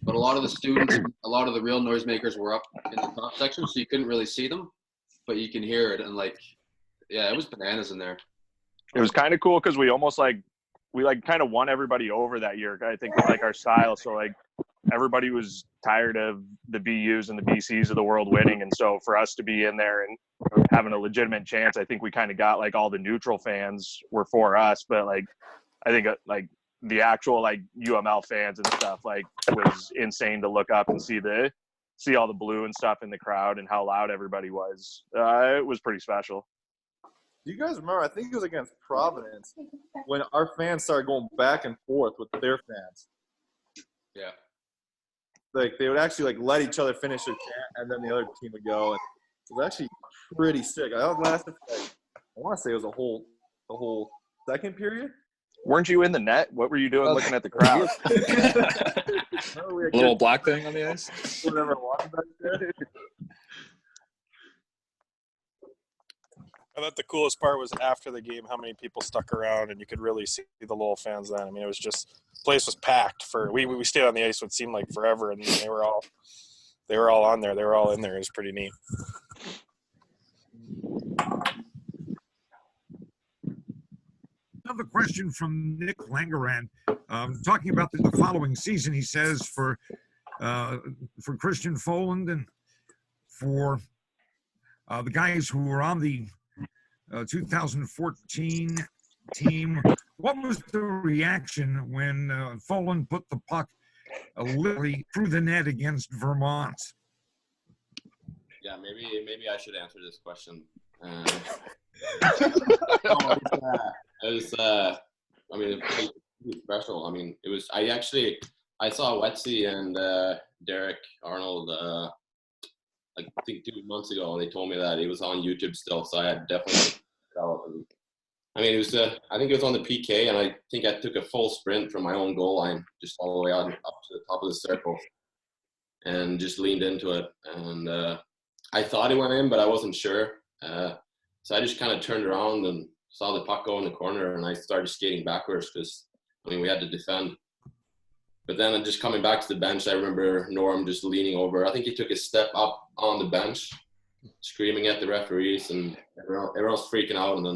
but a lot of the students, a lot of the real noisemakers were up in the top section, so you couldn't really see them, but you can hear it, and like, yeah, it was bananas in there.
It was kind of cool because we almost we kind of won everybody over that year. I think with like our style, so like everybody was tired of the BUs and the BCs of the world winning, and so for us to be in there and having a legitimate chance, I think we kind of got like all the neutral fans were for us, but like I think like the actual like UML fans and stuff like was insane to look up and see all the blue and stuff in the crowd and how loud everybody was. It was pretty special.
Do you guys remember? I think it was against Providence when our fans started going back and forth with their fans.
Yeah.
Like they would actually like let each other finish their chant, and then the other team would go. And it was actually pretty sick. I lasted like, I want to say it was the whole second period.
Weren't you in the net? What were you doing looking at the crowd?
Little black thing on the ice.
Whatever it was back there.
I thought the coolest part was after the game, how many people stuck around, and you could really see the Lowell fans then. I mean, it was just, the place was packed for, we stayed on the ice what seemed like forever, and they were all on there. They were all in there. It was pretty neat.
Another question from Nick Langerand, talking about the following season. He says for Christian Foland and for the guys who were on the 2014 team, what was the reaction when Foland put the puck literally through the net against Vermont?
Yeah, maybe I should answer this question. It was I mean, it was special. I mean, it was. I saw Wetsy and Derek Arnold like I think 2 months ago. They told me that he was on YouTube still, so I had definitely. I mean, it was. I think it was on the PK, and I think I took a full sprint from my own goal line, just all the way out up to the top of the circle, and just leaned into it. And I thought it went in, but I wasn't sure. So I just kind of turned around and saw the puck go in the corner, and I started skating backwards because, I mean, we had to defend. But then just coming back to the bench, I remember Norm just leaning over. I think he took a step up on the bench, screaming at the referees, and everyone was freaking out. And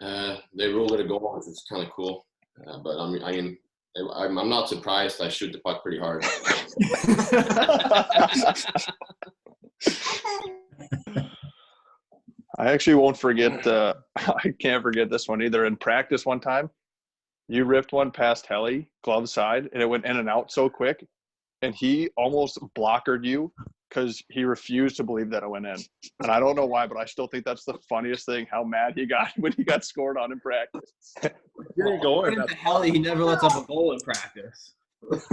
then they ruled it a goal, which was kind of cool. But I'm not surprised. I shoot the puck pretty hard.
I actually won't forget. I can't forget this one either. In practice one time, you ripped one past Helly, glove side, and it went in and out so quick, and he almost blockered you because he refused to believe that it went in. And I don't know why, but I still think that's the funniest thing, how mad he got when he got scored on in practice.
He didn't go in.
Helly, he never lets up a goal in practice.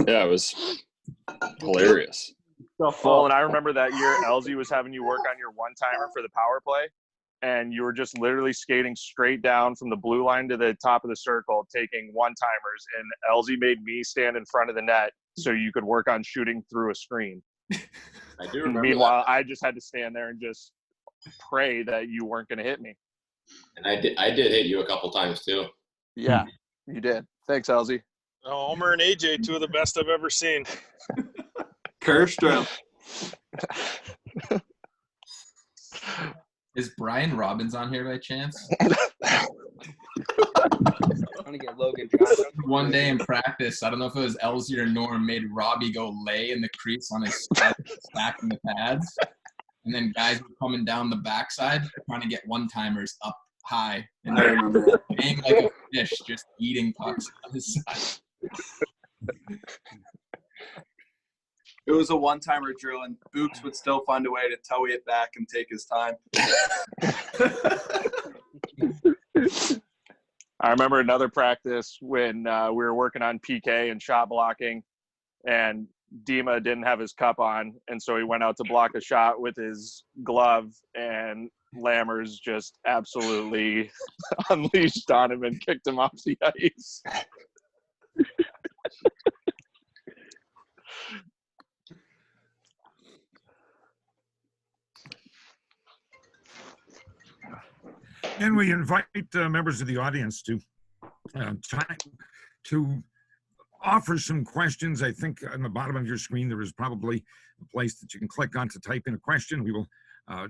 Yeah, it was hilarious.
Well, and I remember that year, Elsie was having you work on your one-timer for the power play, and you were just literally skating straight down from the blue line to the top of the circle, taking one-timers, and Elsie made me stand in front of the net so you could work on shooting through a screen.
I do remember.
Meanwhile,
that.
I just had to stand there and just pray that you weren't going to hit me.
And I did hit you a couple times too.
Yeah, you did. Thanks, Elsie.
Homer and AJ, two of the best I've ever seen.
Kerstrom.
Is Brian Robbins on here by chance?
Trying to get Logan Johnson.
One day in practice, I don't know if it was Elsie or Norm, made Robbie go lay in the crease on his stack in the pads. And then guys were coming down the backside trying to get one-timers up high and
I remember that.
being like a fish, just eating pucks on his side.
It was a one-timer drill, and Books would still find a way to toe it back and take his time.
I remember another practice when we were working on PK and shot blocking, and Dima didn't have his cup on, and so he went out to block a shot with his glove, and Lammers just absolutely unleashed on him and kicked him off the ice.
And we invite members of the audience to offer some questions. I think on the bottom of your screen there is probably a place that you can click on to type in a question. We will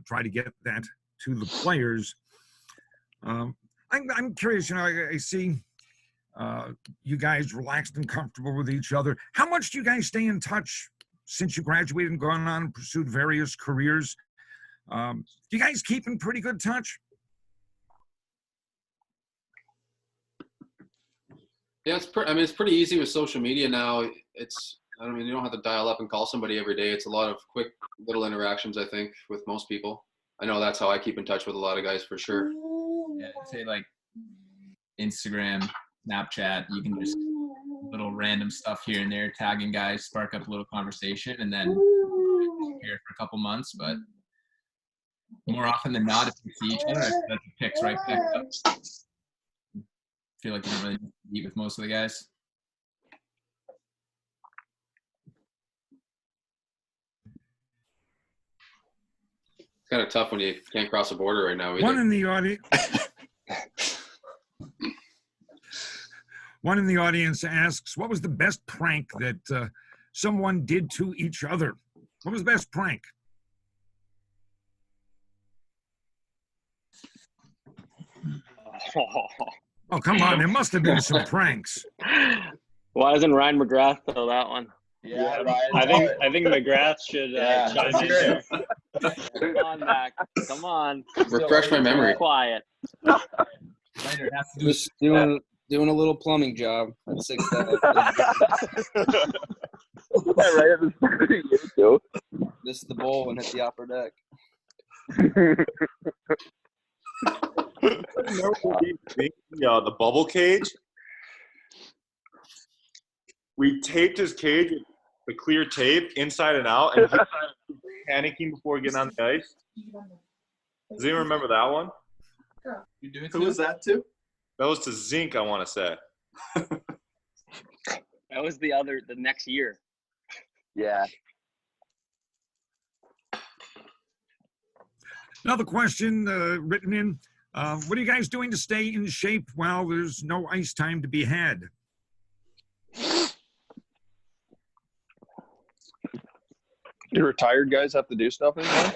try to get that to the players. I'm curious, I see you guys relaxed and comfortable with each other. How much do you guys stay in touch since you graduated and gone on and pursued various careers? Do you guys keep in pretty good touch?
Yeah, it's pretty easy with social media now. You don't have to dial up and call somebody every day. It's a lot of quick little interactions, I think, with most people. I know that's how I keep in touch with a lot of guys for sure.
Yeah, I'd say like Instagram, Snapchat, you can just little random stuff here and there, tagging guys, spark up a little conversation, and then here for a couple months. But more often than not, if we see each other, I feel like it picks right back up. I feel like you don't really meet with most of the guys.
It's kind of tough when you can't cross a border right now either.
One in the audience asks, what was the best prank that someone did to each other? What was the best prank? Oh, come on. There must have been some pranks.
Why doesn't Ryan McGrath throw that one?
Yeah, I think McGrath should chime in there.
Come on, Mac. Come on.
Refresh my memory.
Quiet.
Just doing a little plumbing job at 6th.
Right at the start of the year, too.
Missed the bowl and hit the upper deck.
The bubble cage. We taped his cage with the clear tape inside and out, and he was panicking before getting on the ice. Does anyone remember that one?
Who was that to?
That was to Zinc, I want to say.
That was the next year.
Yeah.
Another question written in. What are you guys doing to stay in shape while there's no ice time to be had?
Do retired guys have to do stuff anymore?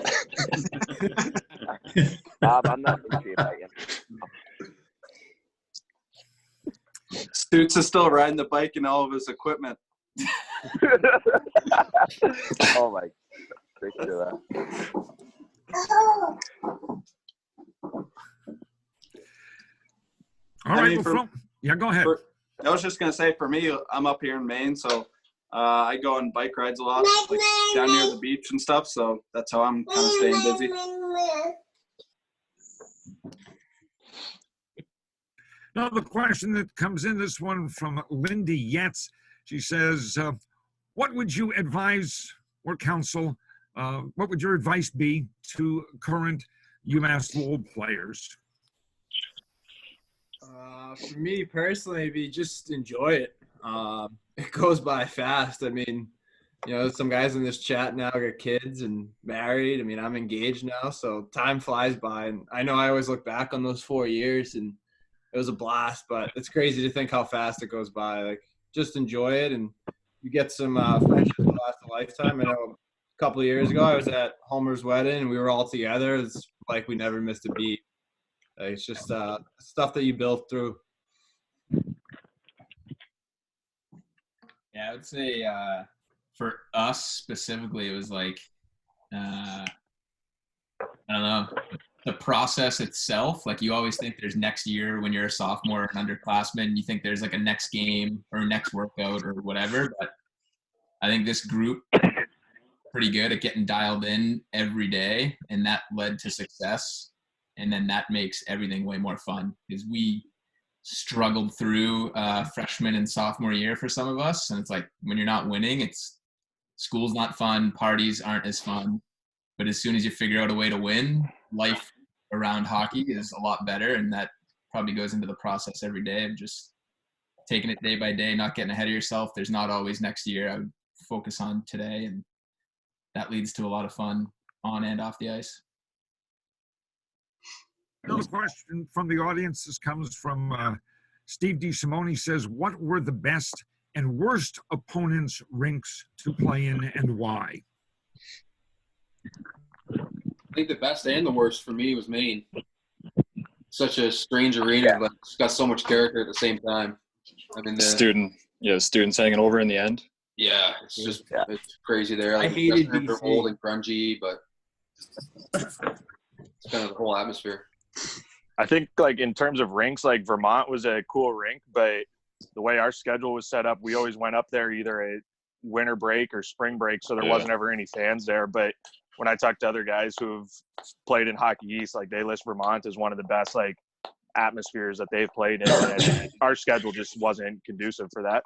I'm not in shape yet.
Stoots is still riding the bike and all of his equipment.
Oh my, picture that.
All right, yeah, go ahead.
I was just gonna say, for me, I'm up here in Maine, so I go on bike rides a lot, like down near the beach and stuff. So that's how I'm kind of staying busy.
Another question that comes in, this one from Lindy Yetz. She says, what would you advise or counsel, what would your advice be to current UMass Lowell players?
For me personally, it'd be just enjoy it. It goes by fast. I mean, some guys in this chat now got kids and married. I mean, I'm engaged now, so time flies by. And I know I always look back on those 4 years, and it was a blast. But it's crazy to think how fast it goes by. Like, just enjoy it, and you get some friendships that last a lifetime. I know a couple of years ago, I was at Homer's wedding, and we were all together. It's like we never missed a beat. Like, it's just stuff that you build through.
Yeah, I would say for us specifically, it was like, I don't know, the process itself, like you always think there's next year when you're a sophomore or an underclassman, you think there's like a next game or a next workout or whatever. But I think this group pretty good at getting dialed in every day, and that led to success. And then that makes everything way more fun because we struggled through freshman and sophomore year for some of us. And it's like when you're not winning, it's school's not fun, parties aren't as fun. But as soon as you figure out a way to win, life around hockey is a lot better. And that probably goes into the process every day of just taking it day by day, not getting ahead of yourself. There's not always next year. I would focus on today, and that leads to a lot of fun on and off the ice.
Another question from the audience. This comes from Steve DeSimone. Says, what were the best and worst opponents Rinks to play in and why?
I think the best and the worst for me was Maine. Such a strange arena, but it's got so much character at the same time. I mean,
students hanging over in the end.
Yeah, it's just it's crazy there.
I
Like,
hated
they're
BC.
old and grungy, but it's kind of the whole atmosphere.
I think, like, in terms of rinks, like, Vermont was a cool rink, but the way our schedule was set up, we always went up there either at winter break or spring break, so there wasn't ever any fans there. But when I talk to other guys who've played in Hockey East, like, they list Vermont as one of the best, like, atmospheres that they've played in, and our schedule just wasn't conducive for that.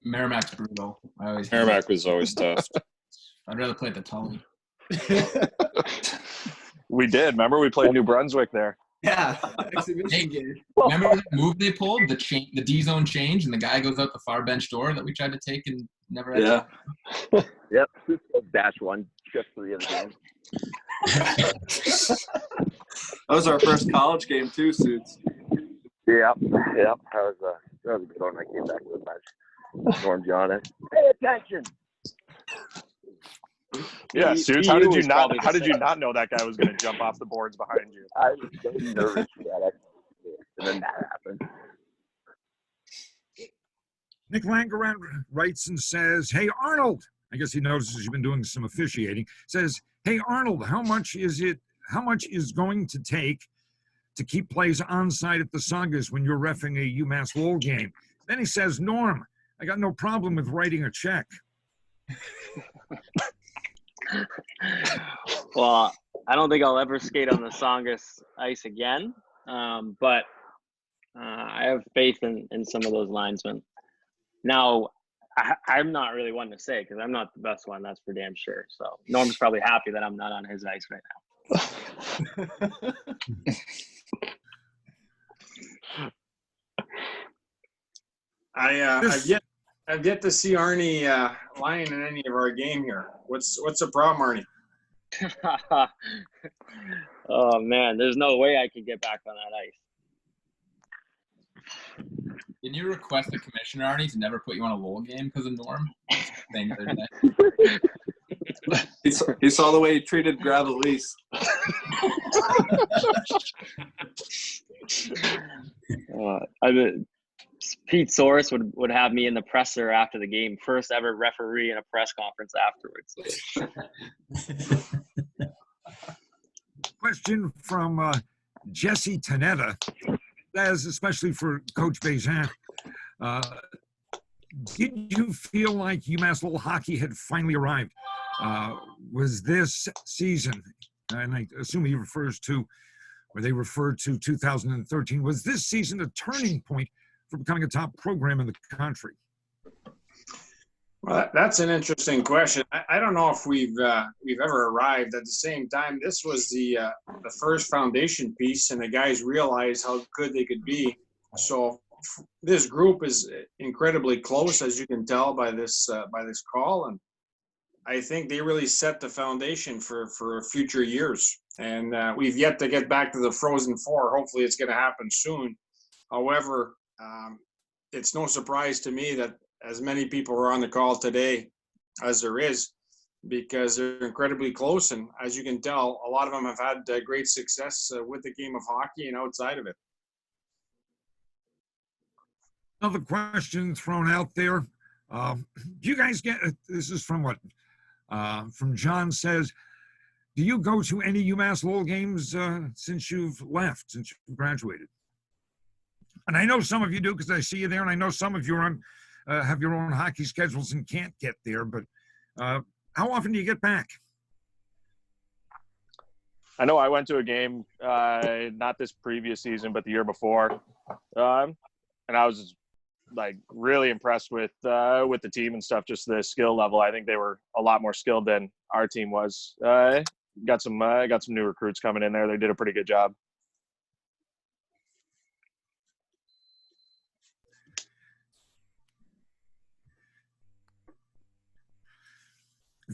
Merrimack's brutal.
Merrimack was always tough.
I'd rather play at the Tully.
We did. Remember, we played New Brunswick there.
Yeah, exhibition game.
Remember that move they pulled, the D zone change, and the guy goes out the far bench door that we tried to take and never had to.
Yep. Dash one just for the other game.
That was our first college game too, Suits.
Yep. That was a good one. I came back to the bench. Norm John, pay attention.
Yeah, Suits. How did you not know that guy was going to jump off the boards behind you?
I was so nervous for that, and then that happened.
Nick Langeran writes and says, hey, Arnold. I guess he notices you've been doing some officiating. Says, hey, Arnold, how much is going to take to keep plays on site at the Sagas when you're reffing a UMass Lowell game? Then he says, Norm, I got no problem with writing a check.
Well, I don't think I'll ever skate on the Songus ice again, but I have faith in some of those linesmen. Now, I'm not really one to say because I'm not the best one, that's for damn sure. So Norm's probably happy that I'm not on his ice right now.
I've yet to see Arnie lying in any of our game here. What's the problem, Arnie?
Oh man, there's no way I could get back on that ice.
Can you request the commissioner, Arnie, to never put you on a Lowell game because of Norm? Thing the other day.
He saw the way he treated Gravelise.
Pete Soros would have me in the presser after the game. First ever referee in a press conference afterwards.
Question from Jesse Tanetta, as especially for Coach Béjean. Did you feel like UMass Lowell hockey had finally arrived? Was this season, and I assume he refers to, or they referred to 2013, was this season a turning point for becoming a top program in the country?
Well, that's an interesting question. I don't know if we've ever arrived. At the same time, this was the first foundation piece, and the guys realized how good they could be. So this group is incredibly close, as you can tell by this call, and I think they really set the foundation for future years. And we've yet to get back to the Frozen Four. Hopefully, it's going to happen soon. However, it's no surprise to me that as many people are on the call today as there is, because they're incredibly close. And as you can tell, a lot of them have had great success with the game of hockey and outside of it.
Another question thrown out there. Do you guys get, this is from what? From John says, Do you go to any UMass Lowell games since you've left, since you graduated? And I know some of you do because I see you there, and I know some of you are on, have your own hockey schedules and can't get there. But how often do you get back?
I know I went to a game, not this previous season, but the year before, and I was like really impressed with the team and stuff. Just the skill level. I think they were a lot more skilled than our team was. Got some new recruits coming in there. They did a pretty good job.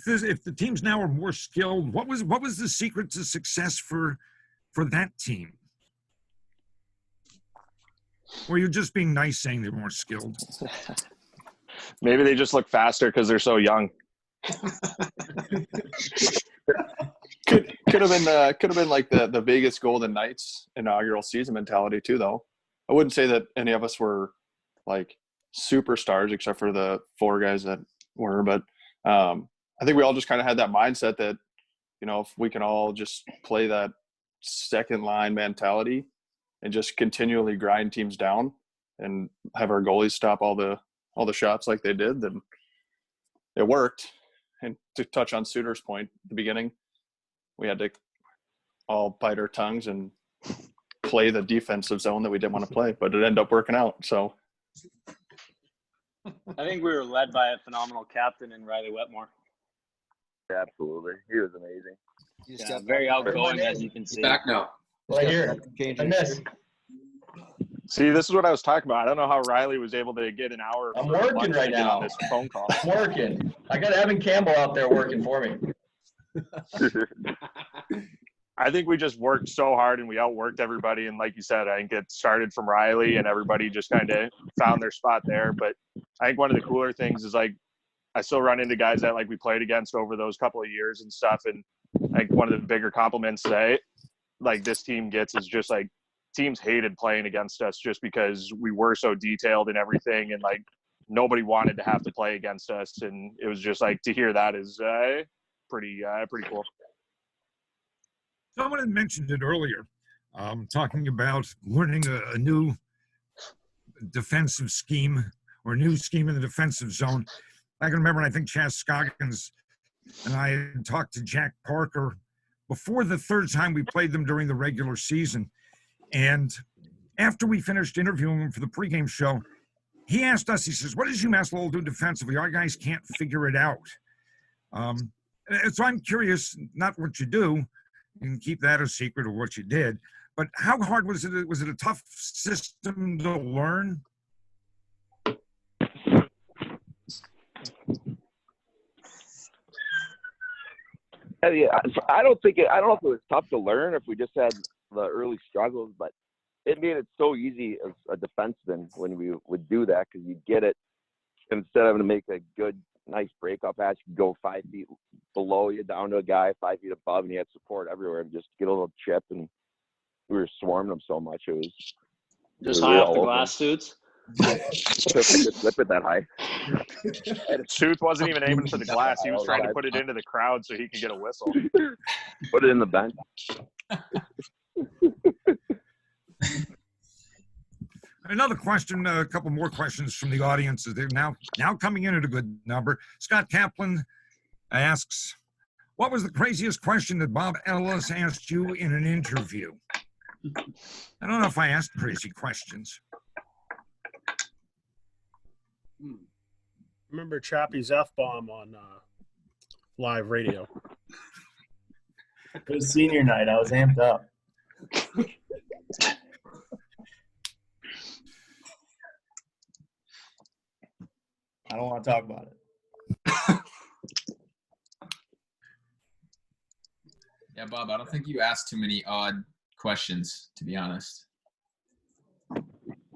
If the teams now are more skilled, what was the secret to success for that team? Or you're just being nice saying they're more skilled?
Maybe they just look faster because they're so young.
Could have been like the Vegas Golden Knights inaugural season mentality too, though. I wouldn't say that any of us were like superstars except for the 4 guys that were, but I think we all just kind of had that mindset that, you know, if we can all just play that second line mentality and just continually grind teams down and have our goalies stop all the shots like they did, then it worked. And to touch on Suter's point at the beginning, we had to all bite our tongues and play the defensive zone that we didn't want to play, but it ended up working out. So
I think we were led by a phenomenal captain in Riley Wetmore.
Yeah, absolutely. He was amazing.
Yeah, very outgoing, as you can see.
Back now.
Right here. I missed.
See, this is what I was talking about. I don't know how Riley was able to get an hour.
I'm
for
working
lunch
right
to get
now.
on this phone call.
I'm working. I got Evan Campbell out there working for me.
I think we just worked so hard and we outworked everybody. And like you said, I think it started from Riley and everybody just kind of found their spot there. But I think one of the cooler things is like I still run into guys that like we played against over those couple of years and stuff. And I think one of the bigger compliments that like this team gets is just like teams hated playing against us just because we were so detailed and everything. And like nobody wanted to have to play against us. And it was just like to hear that is pretty cool.
Someone had mentioned it earlier, talking about learning a new defensive scheme or new scheme in the defensive zone. I can remember, and I think Chaz Scoggins and I had talked to Jack Parker before the third time we played them during the regular season. And after we finished interviewing him for the pregame show, he asked us, he says, what does UMass Lowell do defensively? Our guys can't figure it out. So I'm curious, not what you do, you can keep that a secret of what you did, but how hard was it? Was it a tough system to learn?
Yeah, I don't know if it was tough to learn, if we just had the early struggles, but it made it so easy as a defenseman when we would do that, because you get it instead of having to make a good, nice breakup pass, you go 5 feet below you, down to a guy 5 feet above, and you had support everywhere, and just get a little chip, and we were swarming them so much. It was
just high off the glass suits.
Slip it that high.
Tooth wasn't even aiming for the glass. He was trying to put it into the crowd so he could get a whistle.
Put it in the bench.
Another question, a couple more questions from the audience. They're now coming in at a good number. Scott Kaplan asks, what was the craziest question that Bob Ellis asked you in an interview? I don't know if I asked crazy questions.
Remember Chappie's F-bomb on live radio.
It was senior night. I was amped up. I don't want to talk about it.
Yeah, Bob, I don't think you asked too many odd questions, to be honest.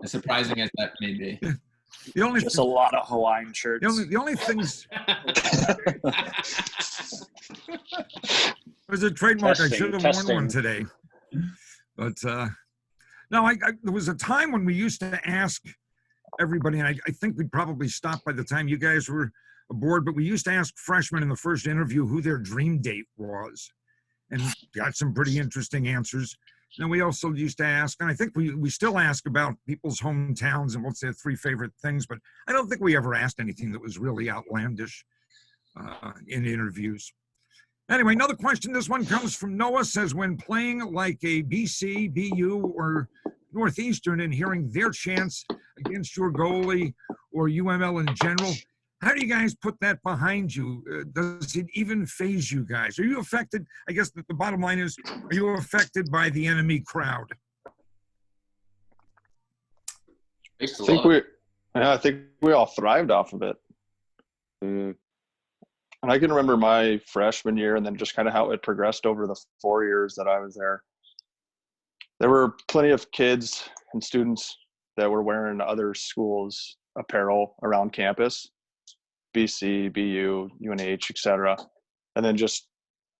As surprising as that may be.
Just a lot of Hawaiian shirts.
The only things was a trademark. I should have worn one today. But no, there was a time when we used to ask everybody, and I think we'd probably stop by the time you guys were aboard, but we used to ask freshmen in the first interview who their dream date was. and got some pretty interesting answers. And we also used to ask, and I think we still ask about people's hometowns and what's their 3 favorite things, but I don't think we ever asked anything that was really outlandish in interviews. Anyway, another question. This one comes from Noah. Says, when playing like a BC, BU, or Northeastern and hearing their chants against your goalie or UML in general, how do you guys put that behind you? Does it even phase you guys? Are you affected? I guess the bottom line is, are you affected by the enemy crowd?
I think we all thrived off of it. And I can remember my freshman year and then just kind of how it progressed over the 4 years that I was there. There were plenty of kids and students that were wearing other schools' apparel around campus. BC, BU, UNH, etc. And then just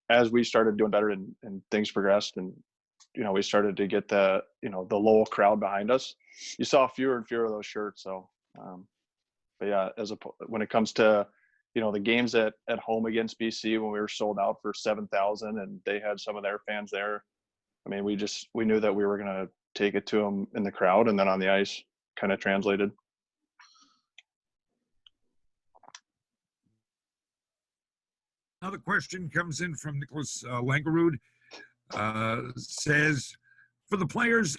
as we started doing better and things progressed and, we started to get the Lowell crowd behind us, you saw fewer and fewer of those shirts. So, but yeah, when it comes to, the games at home against BC, when we were sold out for 7,000 and they had some of their fans there, I mean, we knew that we were going to take it to them in the crowd and then on the ice kind of translated.
Another question comes in from Nicholas Langerud. Says, for the players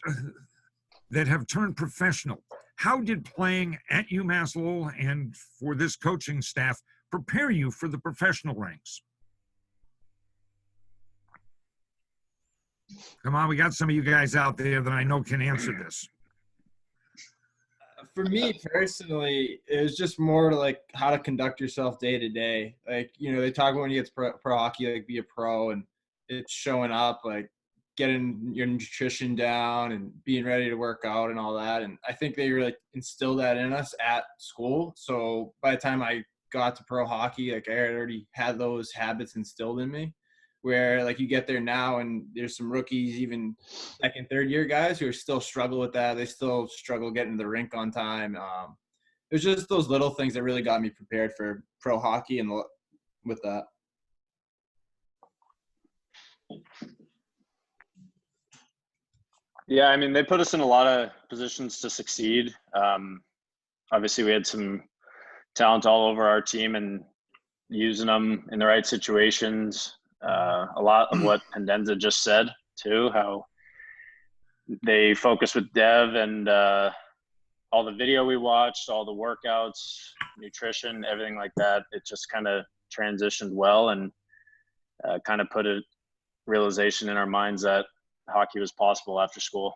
that have turned professional, how did playing at UMass Lowell and for this coaching staff prepare you for the professional ranks? Come on, we got some of you guys out there that I know can answer this.
For me personally, it was just more like how to conduct yourself day to day. Like, they talk about when you get to pro hockey, like be a pro, and it's showing up, like getting your nutrition down and being ready to work out and all that. And I think they really instilled that in us at school. So by the time I got to pro hockey, like I already had those habits instilled in me. Where like you get there now and there's some rookies, even second, third year guys who are still struggle with that. They still struggle getting to the rink on time. It was just those little things that really got me prepared for pro hockey and with that.
Yeah, I mean, they put us in a lot of positions to succeed. Obviously, we had some talent all over our team and using them in the right situations. A lot of what Pendenza just said too, how they focus with Dev and all the video we watched, all the workouts, nutrition, everything like that. It just kind of transitioned well and kind of put a realization in our minds that hockey was possible after school.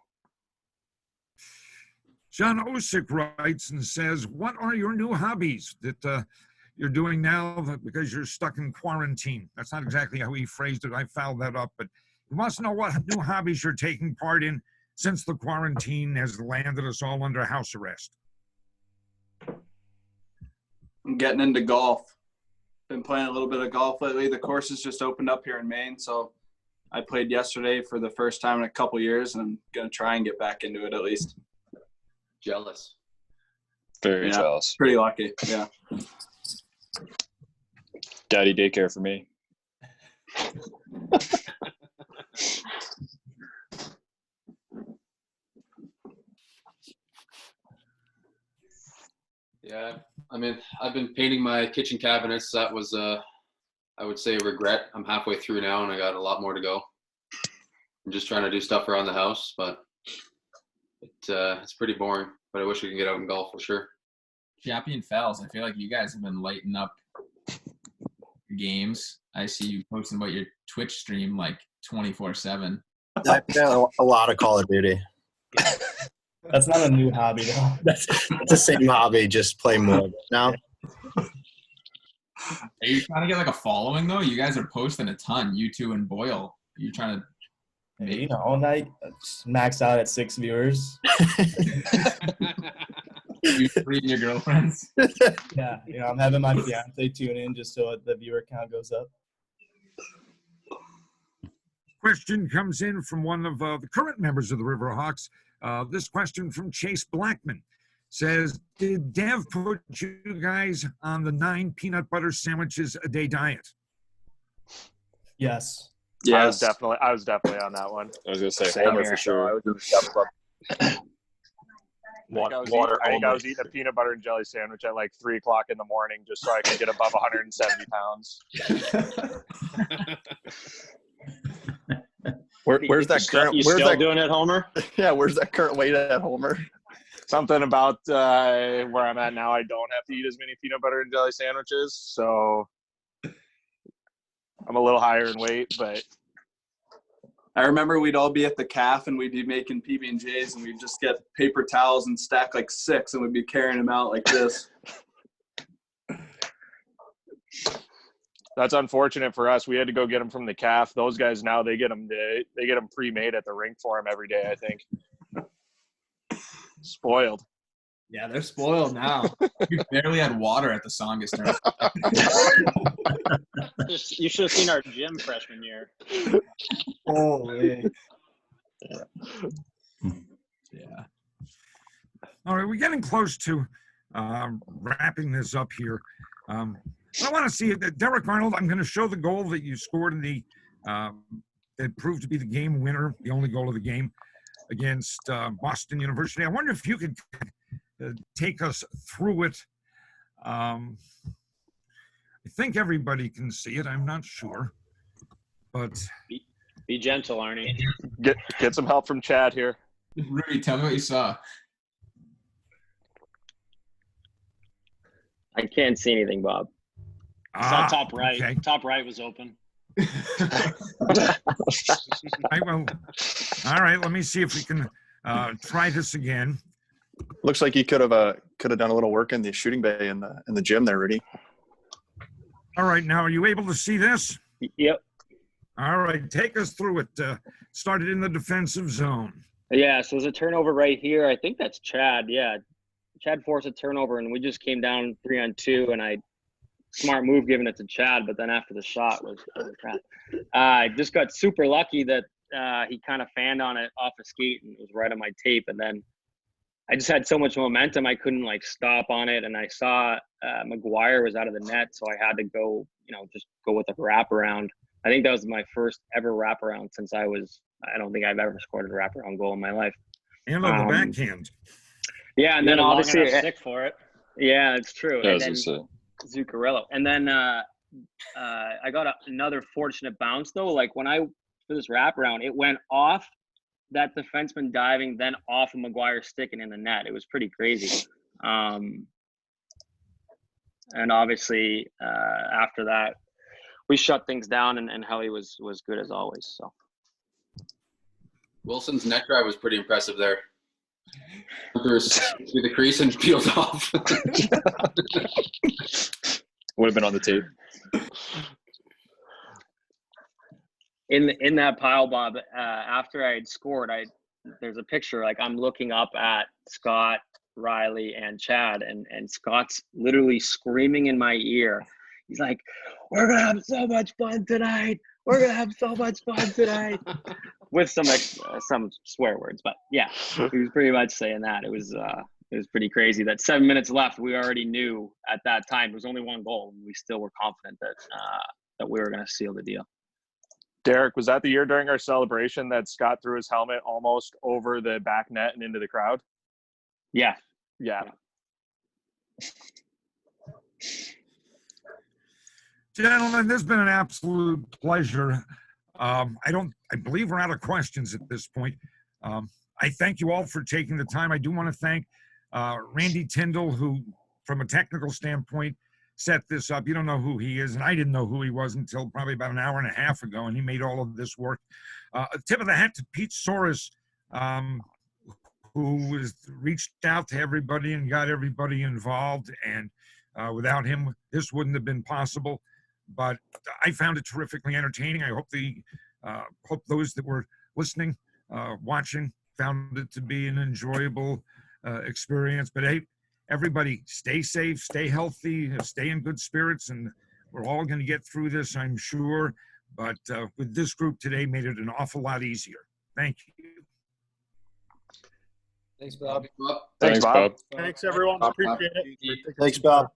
John Osick writes and says, what are your new hobbies that you're doing now because you're stuck in quarantine? That's not exactly how he phrased it. I fouled that up, but he wants to know what new hobbies you're taking part in since the quarantine has landed us all under house arrest.
I'm getting into golf. Been playing a little bit of golf lately. The courses just opened up here in Maine, so I played yesterday for the first time in a couple years, and I'm going to try and get back into it at least.
Jealous.
Very jealous.
Pretty lucky, yeah.
Daddy daycare for me.
Yeah, I mean, I've been painting my kitchen cabinets. That was, I would say, a regret. I'm halfway through now, and I got a lot more to go. I'm just trying to do stuff around the house, but it's pretty boring. But I wish we could get out and golf for sure.
Chappie and Fells, I feel like you guys have been lighting up games. I see you posting about your Twitch stream like 24/7.
I play a lot of Call of Duty.
That's not a new hobby, though.
That's the same hobby, just play more now.
Are you trying to get like a following though? You guys are posting a ton. You two and Boyle. You're trying to.
You know, all night max out at 6 viewers.
You three and your girlfriends.
Yeah, you know, I'm having my fiance tune in just so the viewer count goes up.
Question comes in from one of the current members of the Riverhawks. This question from Chase Blackman says, did Dev put you guys on the 9 peanut butter sandwiches a day diet?
Yes.
I was definitely on that one.
I was gonna say
Same
Homer
here.
for sure.
I was in the Chef Club.
I think I was eating a peanut butter and jelly sandwich at like 3 o'clock in the morning just so I could get above 170 pounds.
Where's that current?
You still doing it, Homer?
Yeah, where's that current weight at, Homer?
Something about where I'm at now, I don't have to eat as many peanut butter and jelly sandwiches, so I'm a little higher in weight, but
I remember we'd all be at the calf and we'd be making PB&Js and we'd just get paper towels and stack like 6 and we'd be carrying them out like this.
that's unfortunate for us. We had to go get them from the calf. Those guys now they get them pre-made at the rink for them every day. I think. Spoiled.
Yeah, they're spoiled now.
We barely had water at the Songus tournament.
You should have seen our gym freshman year.
Holy.
Yeah. All right, we're getting close to wrapping this up here. I want to see it. Derek Arnold, I'm going to show the goal that you scored in the that proved to be the game winner, the only goal of the game against Boston University. I wonder if you could take us through it. I think everybody can see it. I'm not sure, but
be gentle, Arnie.
Get some help from Chad here.
Rudy, tell me what you saw.
I can't see anything, Bob.
Saw top right.
Okay.
Top right was open.
All right, let me see if we can try this again.
Looks like you could have done a little work in the shooting bay in the gym there, Rudy.
All right, now are you able to see this?
Yep.
All right, take us through it. Started in the defensive zone.
Yeah, so there's a turnover right here. I think that's Chad. Yeah, Chad forced a turnover, and we just came down 3-on-2, and smart move giving it to Chad, but then after the shot was crap. I just got super lucky that he kind of fanned on it off a Skeet, and it was right on my tape, and then I just had so much momentum I couldn't stop on it, and I saw Mcguire was out of the net, so I had to go, just go with a wraparound. I think that was my first ever wraparound since I don't think I've ever scored a wraparound goal in my life.
And on the backhand.
Yeah, and then obviously
sick for it.
Yeah, it's true.
Yeah,
and then Zuccarello, and then I got another fortunate bounce though. Like when I for this wraparound, it went off that defenseman diving, then off of Mcguire sticking in the net. It was pretty crazy. And obviously after that, we shut things down, and Helly was good as always. So
Wilson's neck drive was pretty impressive there. Through the crease and peeled off.
Would have been on the tape.
In that pile, Bob, after I had scored, there's a picture, I'm looking up at Scott, Riley, and Chad, and Scott's literally screaming in my ear. He's like, "We're gonna have so much fun tonight. We're gonna have so much fun tonight," with some swear words. But yeah, he was pretty much saying that. It was pretty crazy that 7 minutes left. We already knew at that time there was only one goal, and we still were confident that we were gonna seal the deal.
Derek, was that the year during our celebration that Scott threw his helmet almost over the back net and into the crowd?
Yeah.
Yeah.
Gentlemen, this has been an absolute pleasure. I believe we're out of questions at this point. I thank you all for taking the time. I do want to thank Randy Tyndall, who, from a technical standpoint, set this up. You don't know who he is, and I didn't know who he was until probably about an hour and a half ago, and he made all of this work. A tip of the hat to Pete Soros, who reached out to everybody and got everybody involved, and without him, this wouldn't have been possible. But I found it terrifically entertaining. I hope those that were listening, watching, found it to be an enjoyable experience. But hey, everybody, stay safe, stay healthy, stay in good spirits, and we're all going to get through this, I'm sure. But with this group today, made it an awful lot easier. Thank you.
Thanks, Bob.
Thanks, Bob.
Thanks, everyone. Appreciate it.
Thanks, Bob.